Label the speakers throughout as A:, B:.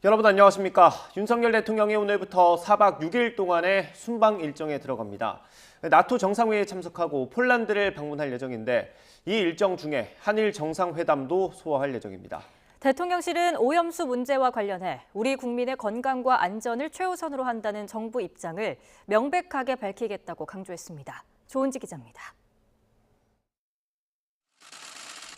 A: 여러분 안녕하십니까. 윤석열 대통령이 오늘부터 4박 6일 동안의 순방 일정에 들어갑니다. 나토 정상회의에 참석하고 폴란드를 방문할 예정인데 이 일정 중에 한일 정상회담도 소화할 예정입니다.
B: 대통령실은 오염수 문제와 관련해 우리 국민의 건강과 안전을 최우선으로 한다는 정부 입장을 명백하게 밝히겠다고 강조했습니다. 조은지 기자입니다.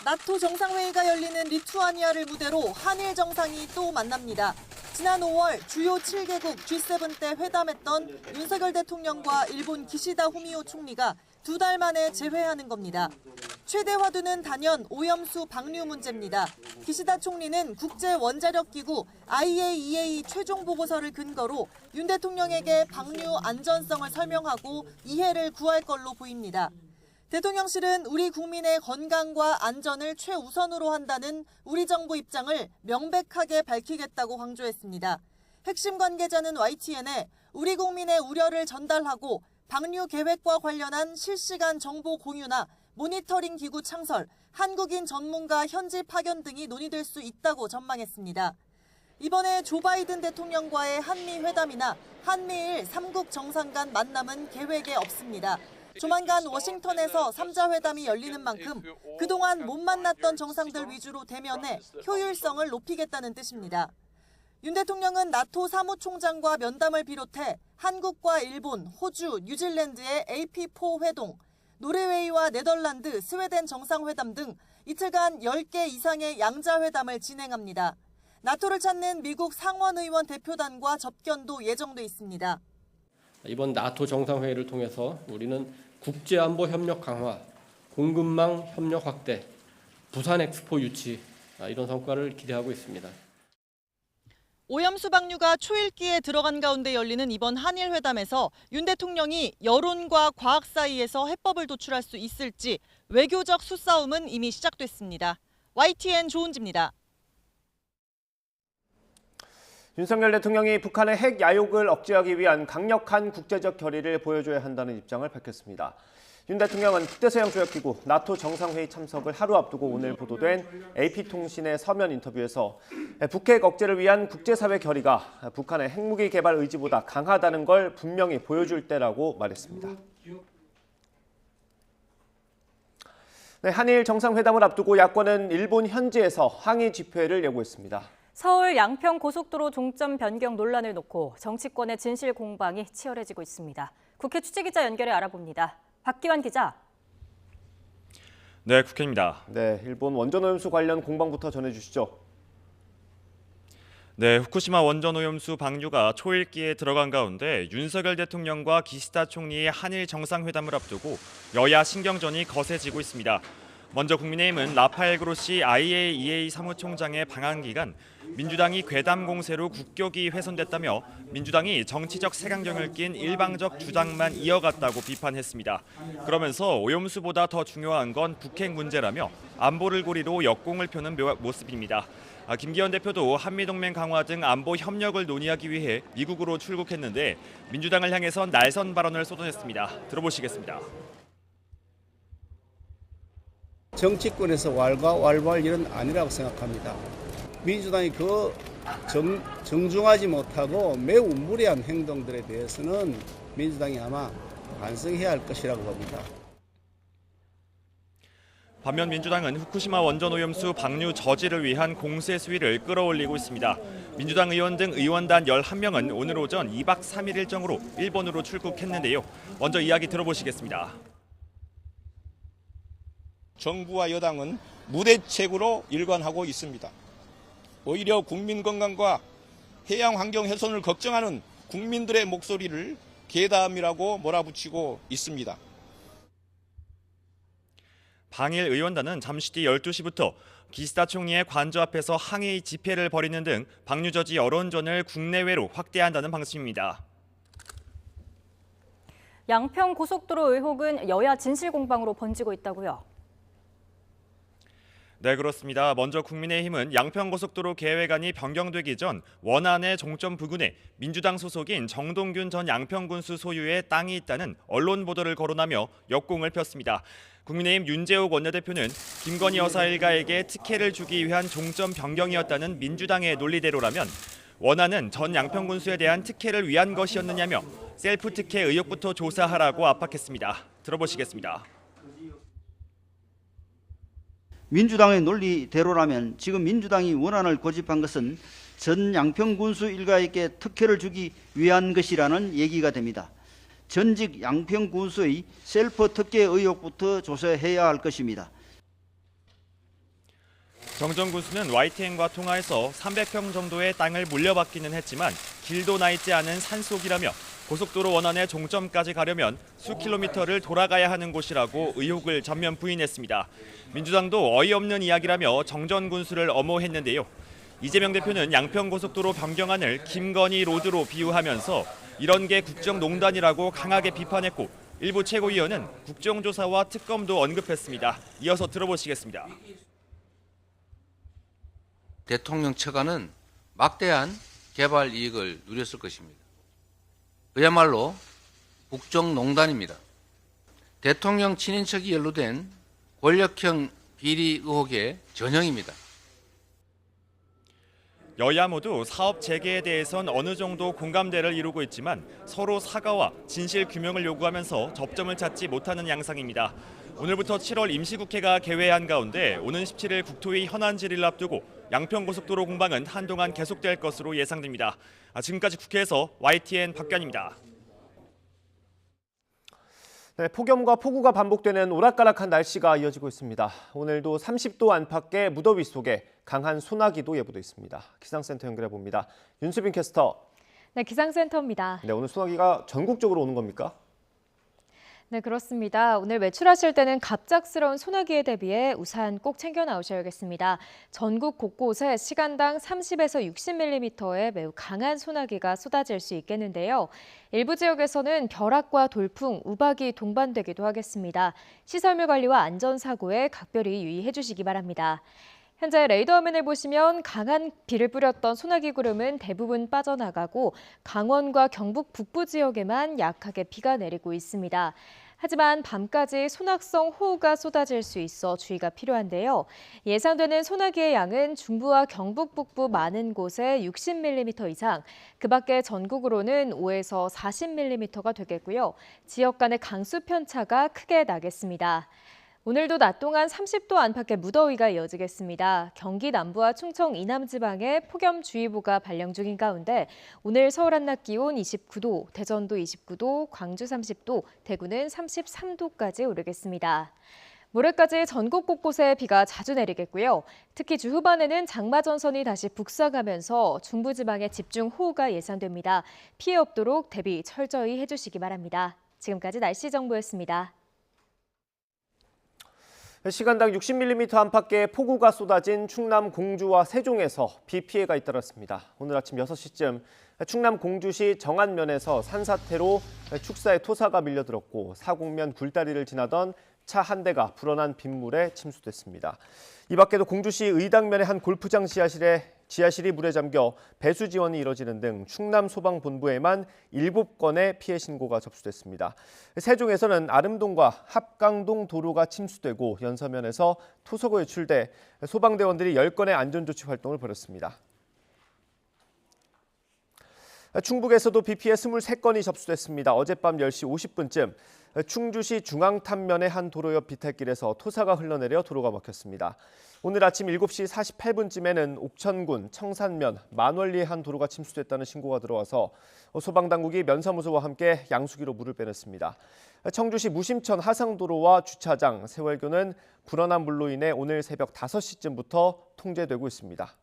C: 나토 정상회의가 열리는 리투아니아를 무대로 한일 정상이 또 만납니다. 지난 5월 주요 7개국 G7 때 회담했던 윤석열 대통령과 일본 기시다 후미오 총리가 2달 만에 재회하는 겁니다. 최대 화두는 단연 오염수 방류 문제입니다. 기시다 총리는 국제원자력기구 IAEA 최종 보고서를 근거로 윤 대통령에게 방류 안전성을 설명하고 이해를 구할 걸로 보입니다. 대통령실은 우리 국민의 건강과 안전을 최우선으로 한다는 우리 정부 입장을 명백하게 밝히겠다고 강조했습니다. 핵심 관계자는 YTN에 우리 국민의 우려를 전달하고 방류 계획과 관련한 실시간 정보 공유나 모니터링 기구 창설, 한국인 전문가 현지 파견 등이 논의될 수 있다고 전망했습니다. 이번에 조 바이든 대통령과의 한미 회담이나 한미일 3국 정상 간 만남은 계획에 없습니다. 조만간 워싱턴에서 3자 회담이 열리는 만큼 그동안 못 만났던 정상들 위주로 대면해 효율성을 높이겠다는 뜻입니다. 윤 대통령은 나토 사무총장과 면담을 비롯해 한국과 일본, 호주, 뉴질랜드의 AP4 회동, 노르웨이와 네덜란드, 스웨덴 정상회담 등 이틀간 10개 이상의 양자회담을 진행합니다. 나토를 찾는 미국 상원의원 대표단과 접견도 예정돼 있습니다.
D: 이번 나토 정상회의를 통해서 우리는 국제안보 협력 강화, 공급망 협력 확대, 부산 엑스포 유치 이런 성과를 기대하고 있습니다.
C: 오염수 방류가 초읽기에 들어간 가운데 열리는 이번 한일 회담에서 윤 대통령이 여론과 과학 사이에서 해법을 도출할 수 있을지 외교적 수싸움은 이미 시작됐습니다. YTN 조은지입니다.
A: 윤석열 대통령이 북한의 핵 야욕을 억제하기 위한 강력한 국제적 결의를 보여줘야 한다는 입장을 밝혔습니다. 윤 대통령은 북대서양조약기구 나토 정상회의 참석을 하루 앞두고 오늘 보도된 AP통신의 서면 인터뷰에서 북핵 억제를 위한 국제사회 결의가 북한의 핵무기 개발 의지보다 강하다는 걸 분명히 보여줄 때라고 말했습니다. 네, 한일 정상회담을 앞두고 야권은 일본 현지에서 항의 집회를 예고했습니다.
B: 서울 양평 고속도로 종점 변경 논란을 놓고 정치권의 진실 공방이 치열해지고 있습니다. 국회 취재기자 연결해 알아봅니다. 박기환 기자.
E: 네, 국회입니다.
A: 네, 일본 원전오염수 관련 공방부터 전해주시죠.
E: 네, 후쿠시마 원전오염수 방류가 초읽기에 들어간 가운데 윤석열 대통령과 기시다 총리의 한일 정상회담을 앞두고 여야 신경전이 거세지고 있습니다. 먼저 국민의힘은 라파엘 그로시 IAEA 사무총장의 방한 기간 민주당이 괴담 공세로 국격이 훼손됐다며 민주당이 정치적 색안경을 낀 일방적 주장만 이어갔다고 비판했습니다. 그러면서 오염수보다 더 중요한 건 북핵 문제라며 안보를 고리로 역공을 펴는 모습입니다. 김기현 대표도 한미동맹 강화 등 안보 협력을 논의하기 위해 미국으로 출국했는데 민주당을 향해선 날선 발언을 쏟아냈습니다. 들어보시겠습니다.
F: 정치권에서 왈가왈부할 일은 아니라고 생각합니다. 민주당이 정중하지 못하고 매우 무례한 행동들에 대해서는 민주당이 아마 반성해야 할 것이라고 봅니다.
E: 반면 민주당은 후쿠시마 원전오염수 방류 저지를 위한 공세 수위를 끌어올리고 있습니다. 민주당 의원 등 의원단 11명은 오늘 오전 2박 3일 일정으로 일본으로 출국했는데요. 먼저 이야기 들어보시겠습니다.
G: 정부와 여당은 무대책으로 일관하고 있습니다. 오히려 국민 건강과 해양 환경 훼손을 걱정하는 국민들의 목소리를 괴담이라고 몰아붙이고 있습니다.
E: 방일 의원단은 잠시 뒤 12시부터 기시다 총리의 관저 앞에서 항의 집회를 벌이는 등 방류 저지 여론전을 국내외로 확대한다는 방침입니다.
B: 양평 고속도로 의혹은 여야 진실 공방으로 번지고 있다고요.
E: 네, 그렇습니다. 먼저 국민의힘은 양평고속도로 계획안이 변경되기 전 원안의 종점 부근에 민주당 소속인 정동균 전 양평군수 소유의 땅이 있다는 언론 보도를 거론하며 역공을 폈습니다. 국민의힘 윤재욱 원내대표는 김건희 여사 일가에게 특혜를 주기 위한 종점 변경이었다는 민주당의 논리대로라면 원안은 전 양평군수에 대한 특혜를 위한 것이었느냐며 셀프 특혜 의혹부터 조사하라고 압박했습니다. 들어보시겠습니다.
H: 민주당의 논리대로라면 지금 민주당이 원안을 고집한 것은 전 양평군수 일가에게 특혜를 주기 위한 것이라는 얘기가 됩니다. 전직 양평군수의 셀프 특혜 의혹부터 조사해야 할 것입니다.
E: 정전 군수는 YTN과 통화에서 300평 정도의 땅을 물려받기는 했지만 길도 나 있지 않은 산속이라며 고속도로 원안의 종점까지 가려면 수 킬로미터를 돌아가야 하는 곳이라고 의혹을 전면 부인했습니다. 민주당도 어이없는 이야기라며 정전 군수를 엄호했는데요. 이재명 대표는 양평고속도로 변경안을 김건희 로드로 비유하면서 이런 게 국정농단이라고 강하게 비판했고 일부 최고위원은 국정조사와 특검도 언급했습니다. 이어서 들어보시겠습니다.
I: 대통령 처가는 막대한 개발 이익을 누렸을 것입니다. 그야말로 국정농단입니다. 대통령 친인척이 연루된 권력형 비리 의혹의 전형입니다.
E: 여야 모두 사업 재개에 대해선 어느 정도 공감대를 이루고 있지만 서로 사과와 진실 규명을 요구하면서 접점을 찾지 못하는 양상입니다. 오늘부터 7월 임시국회가 개회한 가운데 오는 17일 국토위 현안 질의를 앞두고 양평고속도로 공방은 한동안 계속될 것으로 예상됩니다. 지금까지 국회에서 YTN 박관입니다.
A: 네, 폭염과 폭우가 반복되는 오락가락한 날씨가 이어지고 있습니다. 오늘도 30도 안팎의 무더위 속에 강한 소나기도 예보돼 있습니다. 기상센터 연결해 봅니다. 윤수빈 캐스터.
J: 네, 기상센터입니다.
A: 네, 오늘 소나기가 전국적으로 오는 겁니까?
J: 네, 그렇습니다. 오늘 외출하실 때는 갑작스러운 소나기에 대비해 우산 꼭 챙겨 나오셔야겠습니다. 전국 곳곳에 시간당 30에서 60mm의 매우 강한 소나기가 쏟아질 수 있겠는데요. 일부 지역에서는 벼락과 돌풍, 우박이 동반되기도 하겠습니다. 시설물 관리와 안전사고에 각별히 유의해 주시기 바랍니다. 현재 레이더 화면을 보시면 강한 비를 뿌렸던 소나기 구름은 대부분 빠져나가고 강원과 경북 북부 지역에만 약하게 비가 내리고 있습니다. 하지만 밤까지 소낙성 호우가 쏟아질 수 있어 주의가 필요한데요. 예상되는 소나기의 양은 중부와 경북 북부 많은 곳에 60mm 이상, 그 밖에 전국으로는 5에서 40mm가 되겠고요. 지역 간의 강수 편차가 크게 나겠습니다. 오늘도 낮 동안 30도 안팎의 무더위가 이어지겠습니다. 경기 남부와 충청 이남 지방에 폭염주의보가 발령 중인 가운데 오늘 서울 한낮 기온 29도, 대전도 29도, 광주 30도, 대구는 33도까지 오르겠습니다. 모레까지 전국 곳곳에 비가 자주 내리겠고요. 특히 주 후반에는 장마 전선이 다시 북상하면서 중부지방에 집중 호우가 예상됩니다. 피해 없도록 대비 철저히 해주시기 바랍니다. 지금까지 날씨 정보였습니다.
A: 시간당 60mm 안팎의 폭우가 쏟아진 충남 공주와 세종에서 비 피해가 잇따랐습니다. 오늘 아침 6시쯤 충남 공주시 정안면에서 산사태로 축사에 토사가 밀려들었고 사곡면 굴다리를 지나던 차 한 대가 불어난 빗물에 침수됐습니다. 이 밖에도 공주시 의당면의 한 골프장 지하실이 물에 잠겨 배수 지원이 이뤄지는 등 충남 소방본부에만 7건의 피해 신고가 접수됐습니다. 세종에서는 아름동과 합강동 도로가 침수되고 연서면에서 토소가 유출돼 소방대원들이 10건의 안전조치 활동을 벌였습니다. 충북에서도 비 피해 23건이 접수됐습니다. 어젯밤 10시 50분쯤 충주시 중앙탄면의 한 도로 옆 비탈길에서 토사가 흘러내려 도로가 막혔습니다. 오늘 아침 7시 48분쯤에는 옥천군 청산면 만월리의 한 도로가 침수됐다는 신고가 들어와서 소방당국이 면사무소와 함께 양수기로 물을 빼냈습니다. 청주시 무심천 하상도로와 주차장, 세월교는 불어난 물로 인해 오늘 새벽 5시쯤부터 통제되고 있습니다.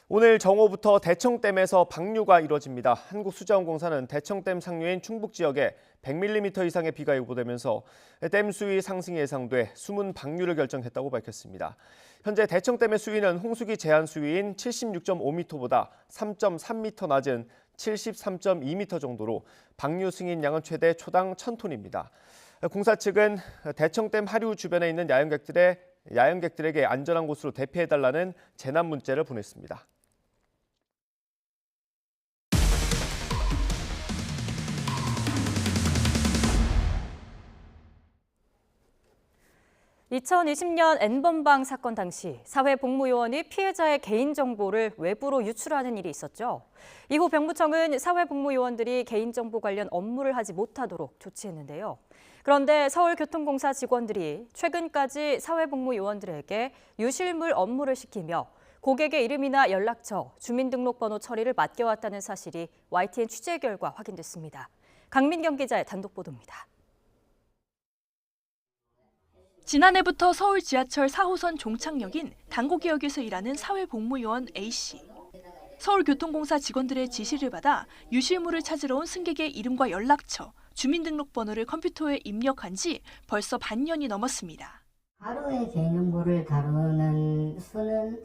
A: 오늘 정오부터 대청댐에서 방류가 이뤄집니다. 한국수자원공사는 대청댐 상류인 충북 지역에 100mm 이상의 비가 예보되면서 댐 수위 상승이 예상돼 수문 방류를 결정했다고 밝혔습니다. 현재 대청댐의 수위는 홍수기 제한 수위인 76.5m보다 3.3m 낮은 73.2m 정도로 방류 승인량은 최대 초당 1000톤입니다. 공사 측은 대청댐 하류 주변에 있는 야영객들에게 안전한 곳으로 대피해달라는 재난 문자를 보냈습니다.
B: 2020년 N번방 사건 당시 사회복무요원이 피해자의 개인정보를 외부로 유출하는 일이 있었죠. 이후 병무청은 사회복무요원들이 개인정보 관련 업무를 하지 못하도록 조치했는데요. 그런데 서울교통공사 직원들이 최근까지 사회복무요원들에게 유실물 업무를 시키며 고객의 이름이나 연락처, 주민등록번호 처리를 맡겨왔다는 사실이 YTN 취재 결과 확인됐습니다. 강민경 기자의 단독 보도입니다.
K: 지난해부터 서울 지하철 4호선 종착역인 당고개역에서 일하는 사회복무요원 A씨. 서울교통공사 직원들의 지시를 받아 유실물을 찾으러 온 승객의 이름과 연락처, 주민등록번호를 컴퓨터에 입력한 지 벌써 반년이 넘었습니다.
L: 하루에 개인정보를 다루는 수는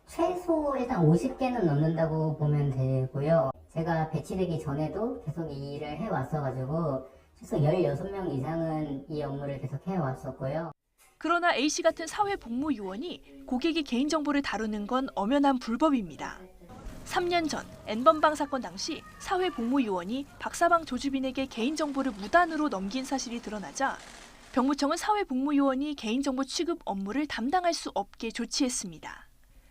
L: 최소 일단 50개는 넘는다고 보면 되고요. 제가 배치되기 전에도 계속 이 일을 해왔어가지고 최소 16명 이상은 이 업무를 계속 해왔었고요.
K: 그러나 A씨 같은 사회복무요원이 고객의 개인정보를 다루는 건 엄연한 불법입니다. 3년 전 N번방 사건 당시 사회복무요원이 박사방 조주빈에게 개인정보를 무단으로 넘긴 사실이 드러나자 병무청은 사회복무요원이 개인정보 취급 업무를 담당할 수 없게 조치했습니다.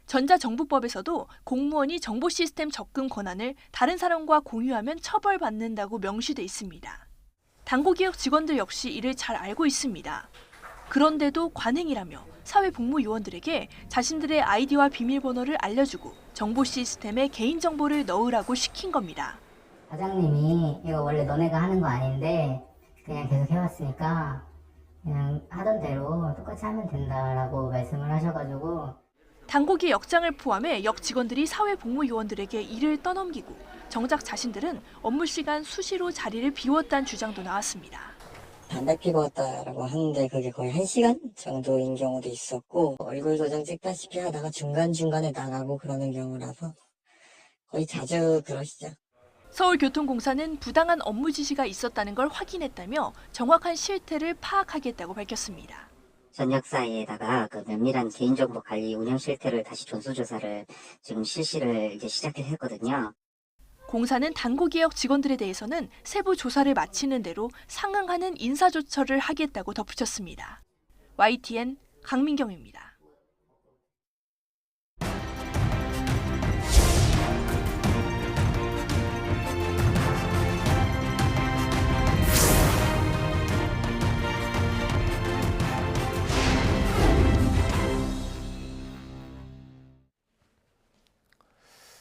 K: 전자정부법에서도 공무원이 정보 시스템 접근 권한을 다른 사람과 공유하면 처벌받는다고 명시돼 있습니다. 당고개역 직원들 역시 이를 잘 알고 있습니다. 그런데도 관행이라며 사회복무요원들에게 자신들의 아이디와 비밀번호를 알려주고 정보 시스템에 개인정보를 넣으라고 시킨 겁니다.
L: 과장님이 이거 원래 너네가 하는 거 아닌데 그냥 계속 해왔으니까 그냥 하던 대로 똑같이 하면 된다라고 말씀을 하셔가지고
K: 당고개 역장을 포함해 역 직원들이 사회복무요원들에게 일을 떠넘기고 정작 자신들은 업무 시간 수시로 자리를 비웠다는 주장도 나왔습니다.
M: 담배 피고 왔다라고 하는데 그게 거의 1시간 정도인 경우도 있었고 얼굴 도장 찍다시피 하다가 중간중간에 나가고 그러는 경우라서 거의 자주 그러시죠.
K: 서울교통공사는 부당한 업무 지시가 있었다는 걸 확인했다며 정확한 실태를 파악하겠다고 밝혔습니다.
L: 전역사에다가 그 면밀한 개인정보 관리 운영 실태를 다시 전수조사를 지금 실시를 이제 시작했거든요.
K: 공사는 당고개역 직원들에 대해서는 세부 조사를 마치는 대로 상응하는 인사조처를 하겠다고 덧붙였습니다. YTN 강민경입니다.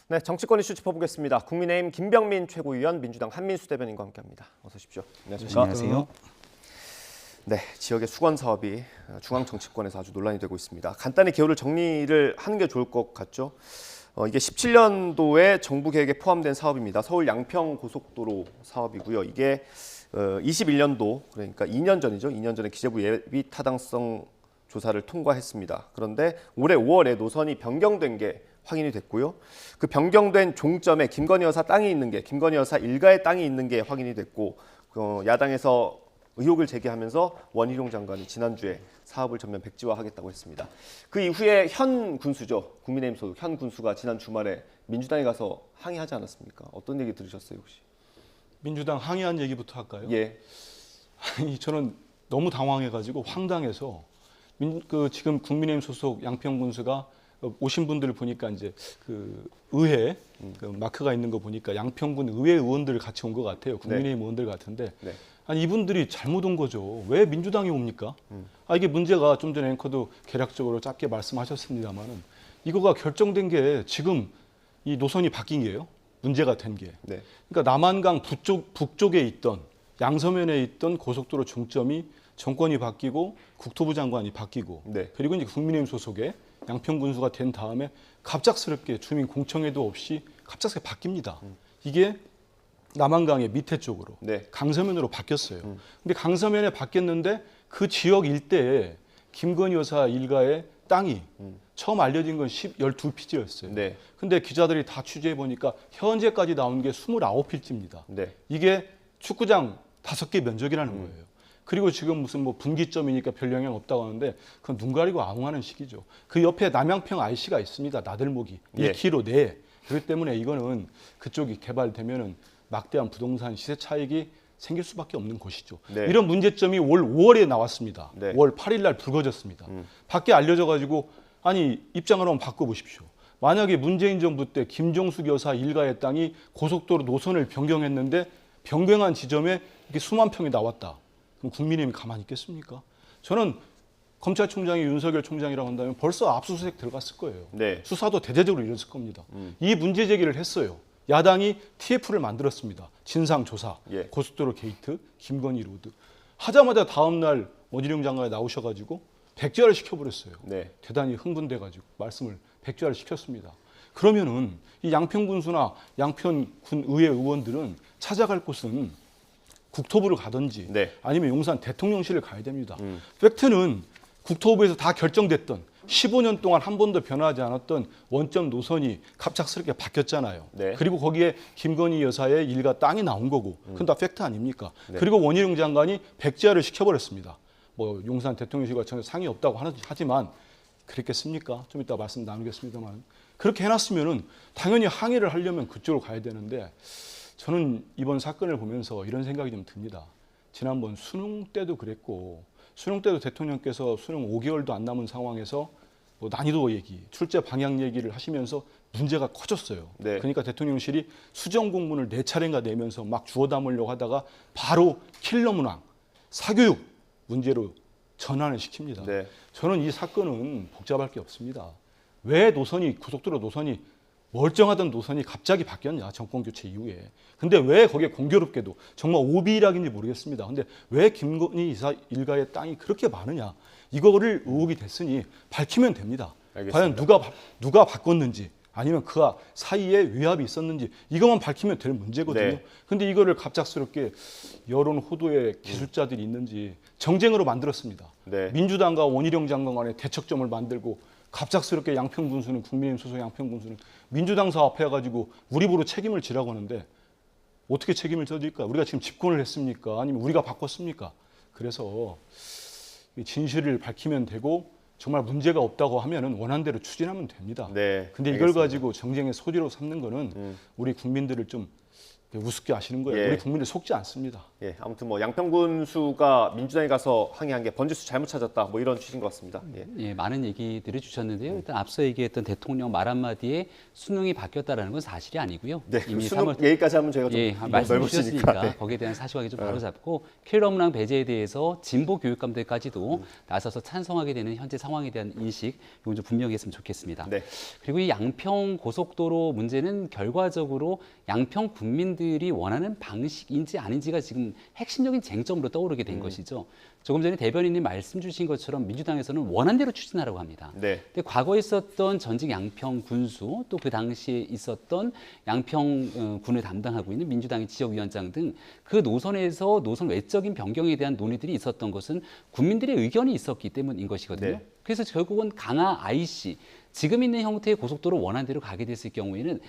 A: 네, 정치권 이슈 짚어보겠습니다. 국민의힘 김병민 최고위원, 민주당 한민수 대변인과 함께합니다. 어서 오십시오. 안녕하십니까?
N: 안녕하세요.
A: 네, 지역의 수건 사업이 중앙 정치권에서 아주 논란이 되고 있습니다. 간단히 개요를 정리를 하는 게 좋을 것 같죠. 이게 17년도에 정부 계획에 포함된 사업입니다. 서울 양평 고속도로 사업이고요. 이게 21년도, 그러니까 2년 전이죠. 2년 전에 기재부 예비 타당성 조사를 통과했습니다. 그런데 올해 5월에 노선이 변경된 게 확인이 됐고요. 그 변경된 종점에 김건희 여사 땅이 있는 게, 김건희 여사 일가의 땅이 있는 게 확인이 됐고, 야당에서 의혹을 제기하면서 원희룡 장관이 지난주에 사업을 전면 백지화하겠다고 했습니다. 그 이후에 현 군수죠. 국민의힘 소속 현 군수가 지난 주말에 민주당에 가서 항의하지 않았습니까? 어떤 얘기 들으셨어요, 혹시?
N: 민주당 항의한 얘기부터 할까요?
A: 예.
N: 아니, 저는 너무 당황해가지고 황당해서 지금 국민의힘 소속 양평 군수가 오신 분들을 보니까 이제 그 의회 그 마크가 있는 거 보니까 양평군 의회 의원들 같이 온 것 같아요. 국민의힘 의원들 같은데
A: 네.
N: 아니 이분들이 잘못 온 거죠. 왜 민주당이 옵니까? 이게 문제가 좀 전에 앵커도 개략적으로 짧게 말씀하셨습니다만은 이거가 결정된 게 지금 이 노선이 바뀐 게요. 문제가 된 게.
A: 네.
N: 그러니까 남한강 북쪽에 있던 양서면에 있던 고속도로 중점이 정권이 바뀌고 국토부 장관이 바뀌고
A: 네.
N: 그리고 이제 국민의힘 소속의 양평 군수가 된 다음에 갑작스럽게 주민 공청회도 없이 갑작스럽게 바뀝니다. 이게 남한강의 밑에 쪽으로
A: 네.
N: 강서면으로 바뀌었어요. 근데 강서면에 바뀌었는데 그 지역 일대에 김건희 여사 일가의 땅이 처음 알려진 건 12필지였어요.
A: 네.
N: 근데 기자들이 다 취재해 보니까 현재까지 나온 게 29필지입니다.
A: 네.
N: 이게 축구장 5개 면적이라는 거예요. 그리고 지금 무슨 뭐 분기점이니까 별 영향 없다고 하는데 그건 눈 가리고 아웅하는 식이죠. 그 옆에 남양평 IC가 있습니다. 나들목이
A: 예.
N: 1km 내에. 그렇기 때문에 이거는 그쪽이 개발되면은 막대한 부동산 시세 차익이 생길 수밖에 없는 것이죠.
A: 네.
N: 이런 문제점이 올 5월에 나왔습니다.
A: 네.
N: 5월 8일 날 불거졌습니다. 밖에 알려져가지고 아니 입장을 한번 바꿔보십시오. 만약에 문재인 정부 때 김정숙 여사 일가의 땅이 고속도로 노선을 변경했는데 변경한 지점에 이렇게 수만 평이 나왔다. 그럼 국민의힘이 가만히 있겠습니까? 저는 검찰총장이 윤석열 총장이라고 한다면 벌써 압수수색 들어갔을 거예요.
A: 네.
N: 수사도 대대적으로 이뤘을 겁니다. 이 문제 제기를 했어요. 야당이 TF를 만들었습니다. 진상조사,
A: 예.
N: 고속도로 게이트, 김건희 로드. 하자마자 다음 날 원희룡 장관이 나오셔가지고 백지화를 시켜버렸어요.
A: 네.
N: 대단히 흥분돼가지고 말씀을 백지화를 시켰습니다. 그러면은 이 양평군수나 양평군 의회 의원들은 찾아갈 곳은 국토부를 가든지
A: 네.
N: 아니면 용산 대통령실을 가야 됩니다. 팩트는 국토부에서 다 결정됐던 15년 동안 한 번도 변하지 않았던 원점 노선이 갑작스럽게 바뀌었잖아요.
A: 네.
N: 그리고 거기에 김건희 여사의 일가 땅이 나온 거고 그건 다 팩트 아닙니까?
A: 네.
N: 그리고 원희룡 장관이 백지화를 시켜버렸습니다. 뭐 용산 대통령실과 전혀 상의 없다고 하지만 그랬겠습니까? 좀 이따 말씀 나누겠습니다만 그렇게 해놨으면은 당연히 항의를 하려면 그쪽으로 가야 되는데 저는 이번 사건을 보면서 이런 생각이 좀 듭니다. 지난번 수능 때도 그랬고 수능 때도 대통령께서 수능 5개월도 안 남은 상황에서 뭐 난이도 얘기, 출제 방향 얘기를 하시면서 문제가 커졌어요.
A: 네.
N: 그러니까 대통령실이 수정 공문을 4차례인가 내면서 막 주워 담으려고 하다가 바로 킬러 문항, 사교육 문제로 전환을 시킵니다.
A: 네.
N: 저는 이 사건은 복잡할 게 없습니다. 왜 노선이 고속도로 노선이 멀쩡하던 노선이 갑자기 바뀌었냐 정권 교체 이후에. 근데 왜 거기에 공교롭게도 정말 오비락인지 모르겠습니다. 근데 왜 김건희 이사 일가의 땅이 그렇게 많으냐 이거를 의혹이 됐으니 밝히면 됩니다.
A: 알겠습니다.
N: 과연 누가 바꿨는지 아니면 그 사이에 외압이 있었는지 이것만 밝히면 될 문제거든요.
A: 네.
N: 근데 이거를 갑작스럽게 여론 호도의 기술자들이 있는지 정쟁으로 만들었습니다.
A: 네.
N: 민주당과 원희룡 장관 간에 대척점을 만들고 갑작스럽게 양평군수는 국민의힘 소속 양평군수는 민주당 사업해가지고 우리 보러 책임을 지라고 하는데 어떻게 책임을 져질까? 우리가 지금 집권을 했습니까? 아니면 우리가 바꿨습니까? 그래서 이 진실을 밝히면 되고 정말 문제가 없다고 하면은 원한대로 추진하면 됩니다.
A: 네,
N: 근데 이걸
A: 알겠습니다.
N: 가지고 정쟁의 소지로 삼는 거는 우리 국민들을 좀 우습게 하시는 거예요.
A: 예.
N: 우리 국민들 속지 않습니다.
A: 예, 아무튼 뭐 양평군수가 민주당에 가서 항의한 게 번지수 잘못 찾았다 뭐 이런 취지인 것 같습니다. 예.
O: 예, 많은 얘기들을 주셨는데요. 일단 앞서 얘기했던 대통령 말 한마디에 수능이 바뀌었다는 건 사실이 아니고요.
A: 네,
O: 이미
A: 수능
O: 3월
A: 얘기까지 하면 저희가 좀
O: 예, 말씀
A: 넓어지니까.
O: 주셨으니까
A: 네.
O: 거기에 대한 사실관계 좀 바로 잡고 킬러 문항 배제에 대해서 진보 교육감들까지도 나서서 찬성하게 되는 현재 상황에 대한 인식 이건 좀 분명히 했으면 좋겠습니다.
A: 네.
O: 그리고 이 양평 고속도로 문제는 결과적으로 양평 국민들이 원하는 방식인지 아닌지가 지금 핵심적인 쟁점으로 떠오르게 된 것이죠. 조금 전에 대변인님 말씀 주신 것처럼 민주당에서는 원한대로 추진하라고 합니다.
A: 네.
O: 근데 과거에 있었던 전직 양평 군수 또 그 당시에 있었던 양평 군을 담당하고 있는 민주당의 지역위원장 등 그 노선에서 노선 외적인 변경에 대한 논의들이 있었던 것은 국민들의 의견이 있었기 때문인 것이거든요.
A: 네.
O: 그래서 결국은 강화 IC 지금 있는 형태의 고속도로 원안대로 가게 됐을 경우에는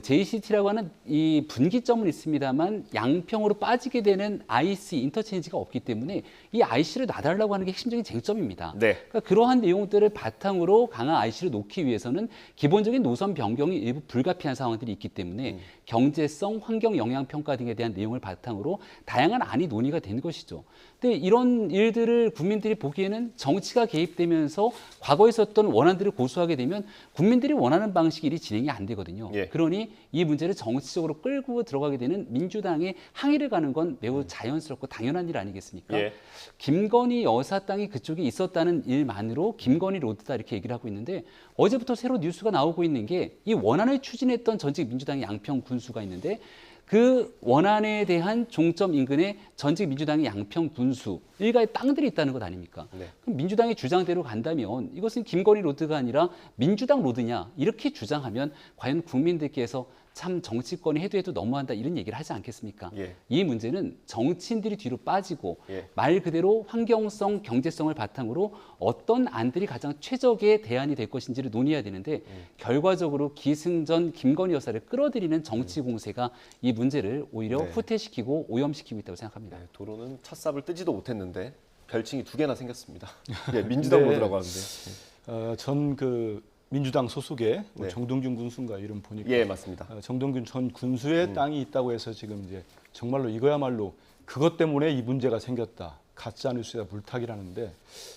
O: JCT라고 하는 이 분기점은 있습니다만 양평으로 빠지게 되는 IC 인터체인지가 없기 때문에 이 IC를 놔달라고 하는 게 핵심적인 쟁점입니다.
A: 네.
O: 그러니까 그러한 내용들을 바탕으로 강화 IC를 놓기 위해서는 기본적인 노선 변경이 일부 불가피한 상황들이 있기 때문에 경제성, 환경 영향 평가 등에 대한 내용을 바탕으로 다양한 안이 논의가 되는 것이죠. 근데 이런 일들을 국민들이 보기에는 정치가 개입되면서 과거에 있었던 원안들을 고수하게 되면 국민들이 원하는 방식이 일이 진행이 안 되거든요.
A: 예.
O: 그러니 이 문제를 정치적으로 끌고 들어가게 되는 민주당의 항의를 가는 건 매우 자연스럽고 당연한 일 아니겠습니까?
A: 예.
O: 김건희 여사 땅이 그쪽에 있었다는 일만으로 김건희 로드다 이렇게 얘기를 하고 있는데 어제부터 새로 뉴스가 나오고 있는 게 이 원안을 추진했던 전직 민주당의 양평 군수가 있는데 그 원안에 대한 종점 인근에 전직 민주당의 양평 군수 일가의 땅들이 있다는 것 아닙니까?
A: 네.
O: 그럼 민주당의 주장대로 간다면 이것은 김건희 로드가 아니라 민주당 로드냐 이렇게 주장하면 과연 국민들께서 참 정치권이 해도 너무한다 이런 얘기를 하지 않겠습니까?
A: 예.
O: 이 문제는 정치인들이 뒤로 빠지고
A: 예.
O: 말 그대로 환경성, 경제성을 바탕으로 어떤 안들이 가장 최적의 대안이 될 것인지를 논의해야 되는데 결과적으로 기승전 김건희 여사를 끌어들이는 정치 공세가 이 문제를 오히려
A: 네.
O: 후퇴시키고 오염시키고 있다고 생각합니다.
A: 네, 도로는 찻삽을 뜨지도 못했는데 별칭이 2개나 생겼습니다. 예, 민주당
N: 네.
A: 로드라고 하는데.
N: 전 그 민주당 소속의
A: 네.
N: 정동균 군수인가 이름 보니까
A: 예, 맞습니다.
N: 정동균 전 군수의 땅이 있다고 해서 지금 이제 정말로 이거야말로 그것 때문에 이 문제가 생겼다. 가짜 뉴스야 물타기라는데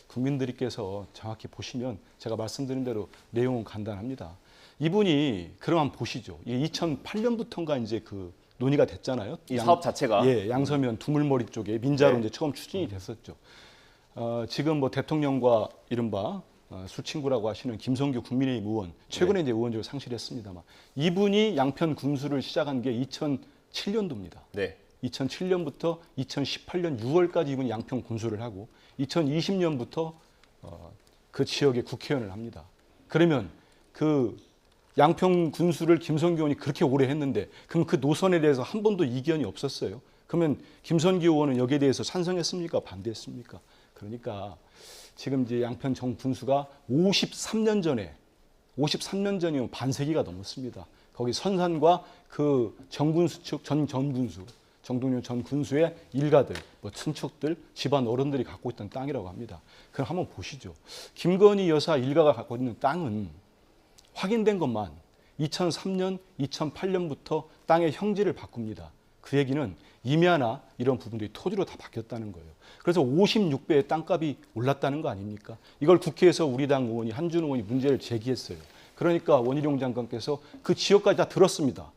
N: 국민들께서 정확히 보시면 제가 말씀드린 대로 내용은 간단합니다. 이분이 그럼 한번 보시죠. 이게 2008년부터인가 이제 그 논의가 됐잖아요.
A: 이 사업 자체가
N: 예, 양서면 두물머리 쪽에 민자로
A: 네.
N: 이제 처음 추진이 됐었죠. 지금 뭐 대통령과 이른바 술친구라고 하시는 김성규 국민의힘 의원 최근에 이제 의원직을 상실했습니다만 이분이 양평 군수를 시작한 게 2007년도입니다.
A: 네.
N: 2007년부터 2018년 6월까지 이분이 양평 군수를 하고 2020년부터 그 지역의 국회의원을 합니다. 그러면 그 양평 군수를 김성규 의원이 그렇게 오래 했는데 그럼 그 노선에 대해서 한 번도 이견이 없었어요. 그러면 김성규 의원은 여기에 대해서 찬성했습니까? 반대했습니까? 그러니까 지금 이제 양평 정 군수가 53년 전이면 반세기가 넘었습니다. 거기 선산과 그 정군수 측 전 군수 정동윤 전 군수의 일가들, 뭐 친척들, 집안 어른들이 갖고 있던 땅이라고 합니다. 그럼 한번 보시죠. 김건희 여사 일가가 갖고 있는 땅은 확인된 것만 2003년, 2008년부터 땅의 형질을 바꿉니다. 그 얘기는 임야나 이런 부분들이 토지로 다 바뀌었다는 거예요. 그래서 56배의 땅값이 올랐다는 거 아닙니까? 이걸 국회에서 우리 당 의원이 한준호 의원이 문제를 제기했어요. 그러니까 원희룡 장관께서 그 지역까지 다 들었습니다.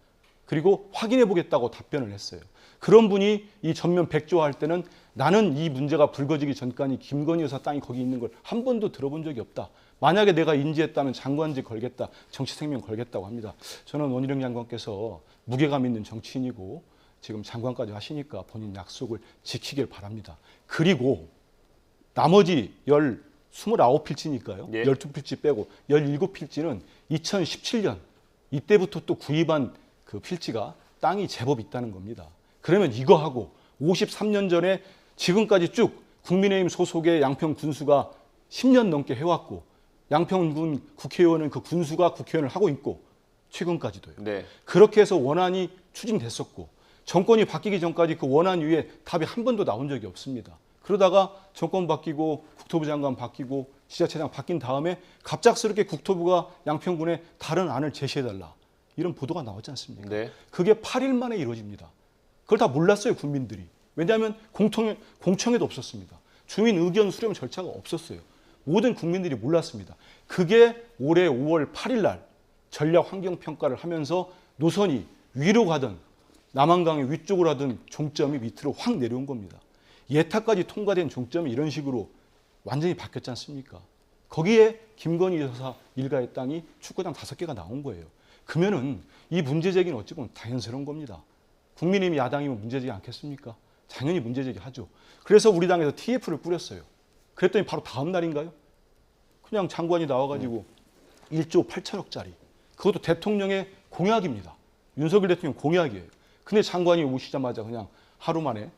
N: 그리고 확인해 보겠다고 답변을 했어요. 그런 분이 이 전면 백조화할 때는 나는 이 문제가 불거지기 전까지 김건희 여사 땅이 거기 있는 걸 한 번도 들어본 적이 없다. 만약에 내가 인지했다면 장관직 걸겠다, 정치 생명 걸겠다고 합니다. 저는 원희룡 장관께서 무게감 있는 정치인이고 지금 장관까지 하시니까 본인 약속을 지키길 바랍니다. 그리고 나머지 29필지니까요.
A: 예.
N: 12필지 빼고 17필지는 2017년 이때부터 또 구입한 그 필지가 땅이 제법 있다는 겁니다. 그러면 이거 하고 53년 전에 지금까지 쭉 국민의힘 소속의 양평 군수가 10년 넘게 해왔고 양평군 국회의원은 그 군수가 국회의원을 하고 있고 최근까지도요.
A: 네.
N: 그렇게 해서 원안이 추진됐었고 정권이 바뀌기 전까지 그 원안 위에 답이 한 번도 나온 적이 없습니다. 그러다가 정권 바뀌고 국토부 장관 바뀌고 지자체장 바뀐 다음에 갑작스럽게 국토부가 양평군에 다른 안을 제시해달라. 이런 보도가 나왔지 않습니까?
A: 네.
N: 그게 8일 만에 이루어집니다. 그걸 다 몰랐어요, 국민들이. 왜냐하면 공청회도 없었습니다. 주민 의견 수렴 절차가 없었어요. 모든 국민들이 몰랐습니다. 그게 올해 5월 8일 날 전략 환경 평가를 하면서 노선이 위로 가든 남한강의 위쪽으로 하든 종점이 밑으로 확 내려온 겁니다. 예타까지 통과된 종점이 이런 식으로 완전히 바뀌었지 않습니까? 거기에 김건희 여사 일가의 땅이 축구장 5개가 나온 거예요. 그러면은 이 문제제기는 어찌 보면 당연스러운 겁니다. 국민의힘이 야당이면 문제제기 않겠습니까? 당연히 문제제기 하죠. 그래서 우리 당에서 TF를 꾸렸어요. 그랬더니 바로 다음 날인가요? 그냥 장관이 나와가지고 1조 8천억짜리. 그것도 대통령의 공약입니다. 윤석열 대통령 공약이에요. 근데 장관이 오시자마자 그냥 하루 만에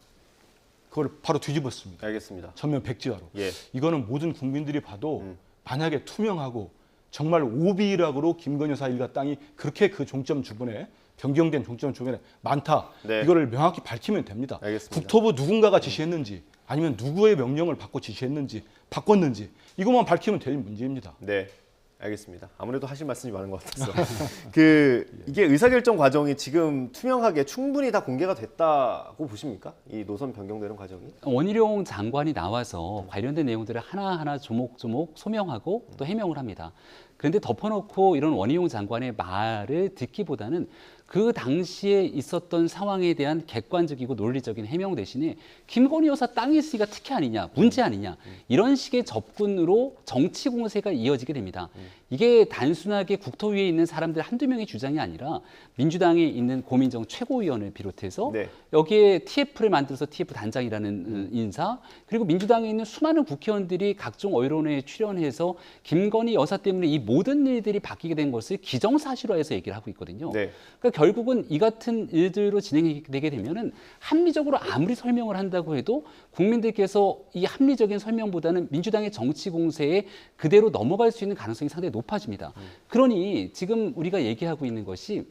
N: 그걸 바로 뒤집었습니다.
A: 알겠습니다.
N: 전면 백지화로.
A: 예.
N: 이거는 모든 국민들이 봐도 만약에 투명하고 정말 오비락으로 김건희 여사 일가 땅이 그렇게 그 종점 주변에 변경된 종점 주변에 많다.
A: 네.
N: 이거를 명확히 밝히면 됩니다.
A: 알겠습니다.
N: 국토부 누군가가 지시했는지 아니면 누구의 명령을 받고 지시했는지 바꿨는지 이것만 밝히면 될 문제입니다.
A: 네. 알겠습니다. 아무래도 하실 말씀이 많은 것 같아서 이게 의사결정 과정이 지금 투명하게 충분히 다 공개가 됐다고 보십니까? 이 노선 변경되는 과정이?
O: 원희룡 장관이 나와서 관련된 내용들을 하나하나 조목조목 소명하고 또 해명을 합니다. 그런데 덮어놓고 이런 원희룡 장관의 말을 듣기보다는 그 당시에 있었던 상황에 대한 객관적이고 논리적인 해명 대신에 김건희 여사 땅이 있으니까 특혜 아니냐, 문제 아니냐 이런 식의 접근으로 정치 공세가 이어지게 됩니다. 이게 단순하게 국토위에 있는 사람들 한두 명의 주장이 아니라 민주당에 있는 고민정 최고위원을 비롯해서
A: 네.
O: 여기에 TF를 만들어서 TF 단장이라는 인사 그리고 민주당에 있는 수많은 국회의원들이 각종 언론에 출연해서 김건희 여사 때문에 이 모든 일들이 바뀌게 된 것을 기정사실화해서 얘기를 하고 있거든요.
A: 네.
O: 그러니까 결국은 이 같은 일들로 진행되게 되면은 합리적으로 아무리 설명을 한다고 해도 국민들께서 이 합리적인 설명보다는 민주당의 정치 공세에 그대로 넘어갈 수 있는 가능성이 상당히 높아집니다. 그러니 지금 우리가 얘기하고 있는 것이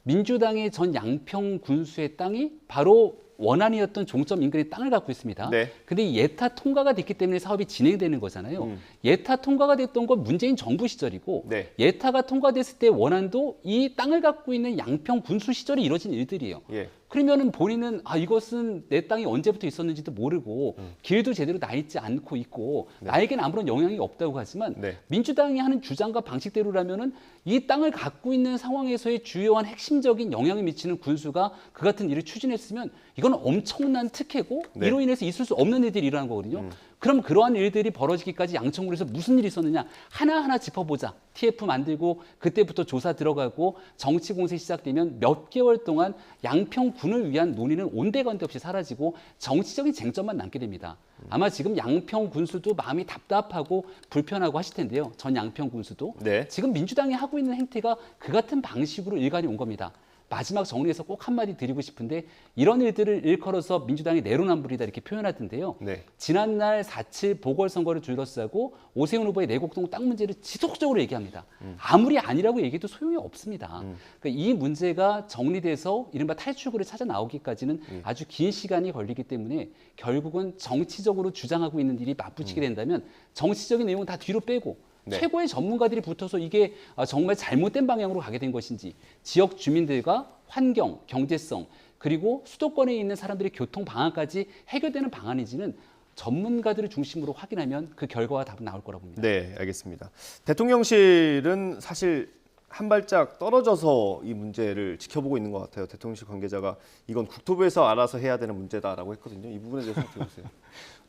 O: 민주당의 전 양평 군수의 땅이 바로 원안이었던 종점 인근의 땅을 갖고 있습니다.
A: 네.
O: 근데 이 예타 통과가 됐기 때문에 사업이 진행되는 거잖아요. 예타 통과가 됐던 건 문재인 정부 시절이고
A: 네.
O: 예타가 통과됐을 때 원안도 이 땅을 갖고 있는 양평 군수 시절에 이뤄진 일들이에요.
A: 예.
O: 그러면은 본인은 이것은 내 땅이 언제부터 있었는지도 모르고 길도 제대로 나 있지 않고 있고 나에게는 아무런 영향이 없다고 하지만
A: 네.
O: 민주당이 하는 주장과 방식대로라면은 이 땅을 갖고 있는 상황에서의 주요한 핵심적인 영향을 미치는 군수가 그 같은 일을 추진했으면 이건 엄청난 특혜고
A: 네.
O: 이로 인해서 있을 수 없는 일들이 일어난 거거든요. 그럼 그러한 일들이 벌어지기까지 양천구에서 무슨 일이 있었느냐 하나하나 짚어보자. TF 만들고 그때부터 조사 들어가고 정치 공세 시작되면 몇 개월 동안 양평군을 위한 논의는 온데간데 없이 사라지고 정치적인 쟁점만 남게 됩니다. 아마 지금 양평 군수도 마음이 답답하고 불편하고 하실 텐데요. 전 양평 군수도
A: 네.
O: 지금 민주당이 하고 있는 행태가 그 같은 방식으로 일관이 온 겁니다. 마지막 정리해서 꼭 한마디 드리고 싶은데 이런 일들을 일컬어서 민주당이 내로남불이다 이렇게 표현하던데요.
A: 네.
O: 지난날 4.7 보궐선거를 둘러싸고 오세훈 후보의 내곡동 땅 문제를 지속적으로 얘기합니다. 아무리 아니라고 얘기해도 소용이 없습니다. 그러니까 이 문제가 정리돼서 이른바 탈출구를 찾아 나오기까지는 아주 긴 시간이 걸리기 때문에 결국은 정치적으로 주장하고 있는 일이 맞붙이게 된다면 정치적인 내용은 다 뒤로 빼고
A: 네.
O: 최고의 전문가들이 붙어서 이게 정말 잘못된 방향으로 가게 된 것인지 지역 주민들과 환경, 경제성 그리고 수도권에 있는 사람들의 교통 방안까지 해결되는 방안인지는 전문가들을 중심으로 확인하면 그 결과가 답은 나올 거라고 봅니다.
A: 네, 알겠습니다. 대통령실은 사실 한 발짝 떨어져서 이 문제를 지켜보고 있는 것 같아요. 대통령실 관계자가 이건 국토부에서 알아서 해야 되는 문제다라고 했거든요. 이 부분에 대해서 어떻게 보세요?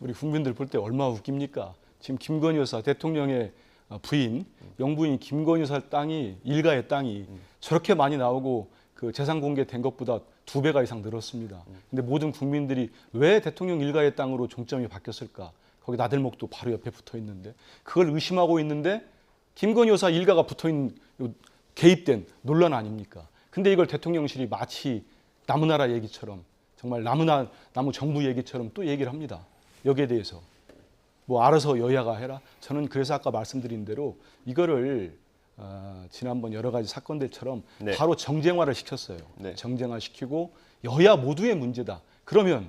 N: 우리 국민들 볼 때 얼마나 웃깁니까? 지금 김건희 여사 대통령의 부인, 영부인 김건희 여사 땅이 일가의 땅이 저렇게 많이 나오고 그 재산 공개된 것보다 2배가 이상 늘었습니다. 근데 모든 국민들이 왜 대통령 일가의 땅으로 종점이 바뀌었을까? 거기 나들목도 바로 옆에 붙어 있는데 그걸 의심하고 있는데 김건희 여사 일가가 붙어 있는 개입된 논란 아닙니까? 근데 이걸 대통령실이 마치 나무나라 얘기처럼 정말 나무 정부 얘기처럼 또 얘기를 합니다. 여기에 대해서. 뭐 알아서 여야가 해라. 저는 그래서 아까 말씀드린 대로 이거를 지난번 여러 가지 사건들처럼
A: 네.
N: 바로 정쟁화를 시켰어요.
A: 네.
N: 정쟁화시키고 여야 모두의 문제다. 그러면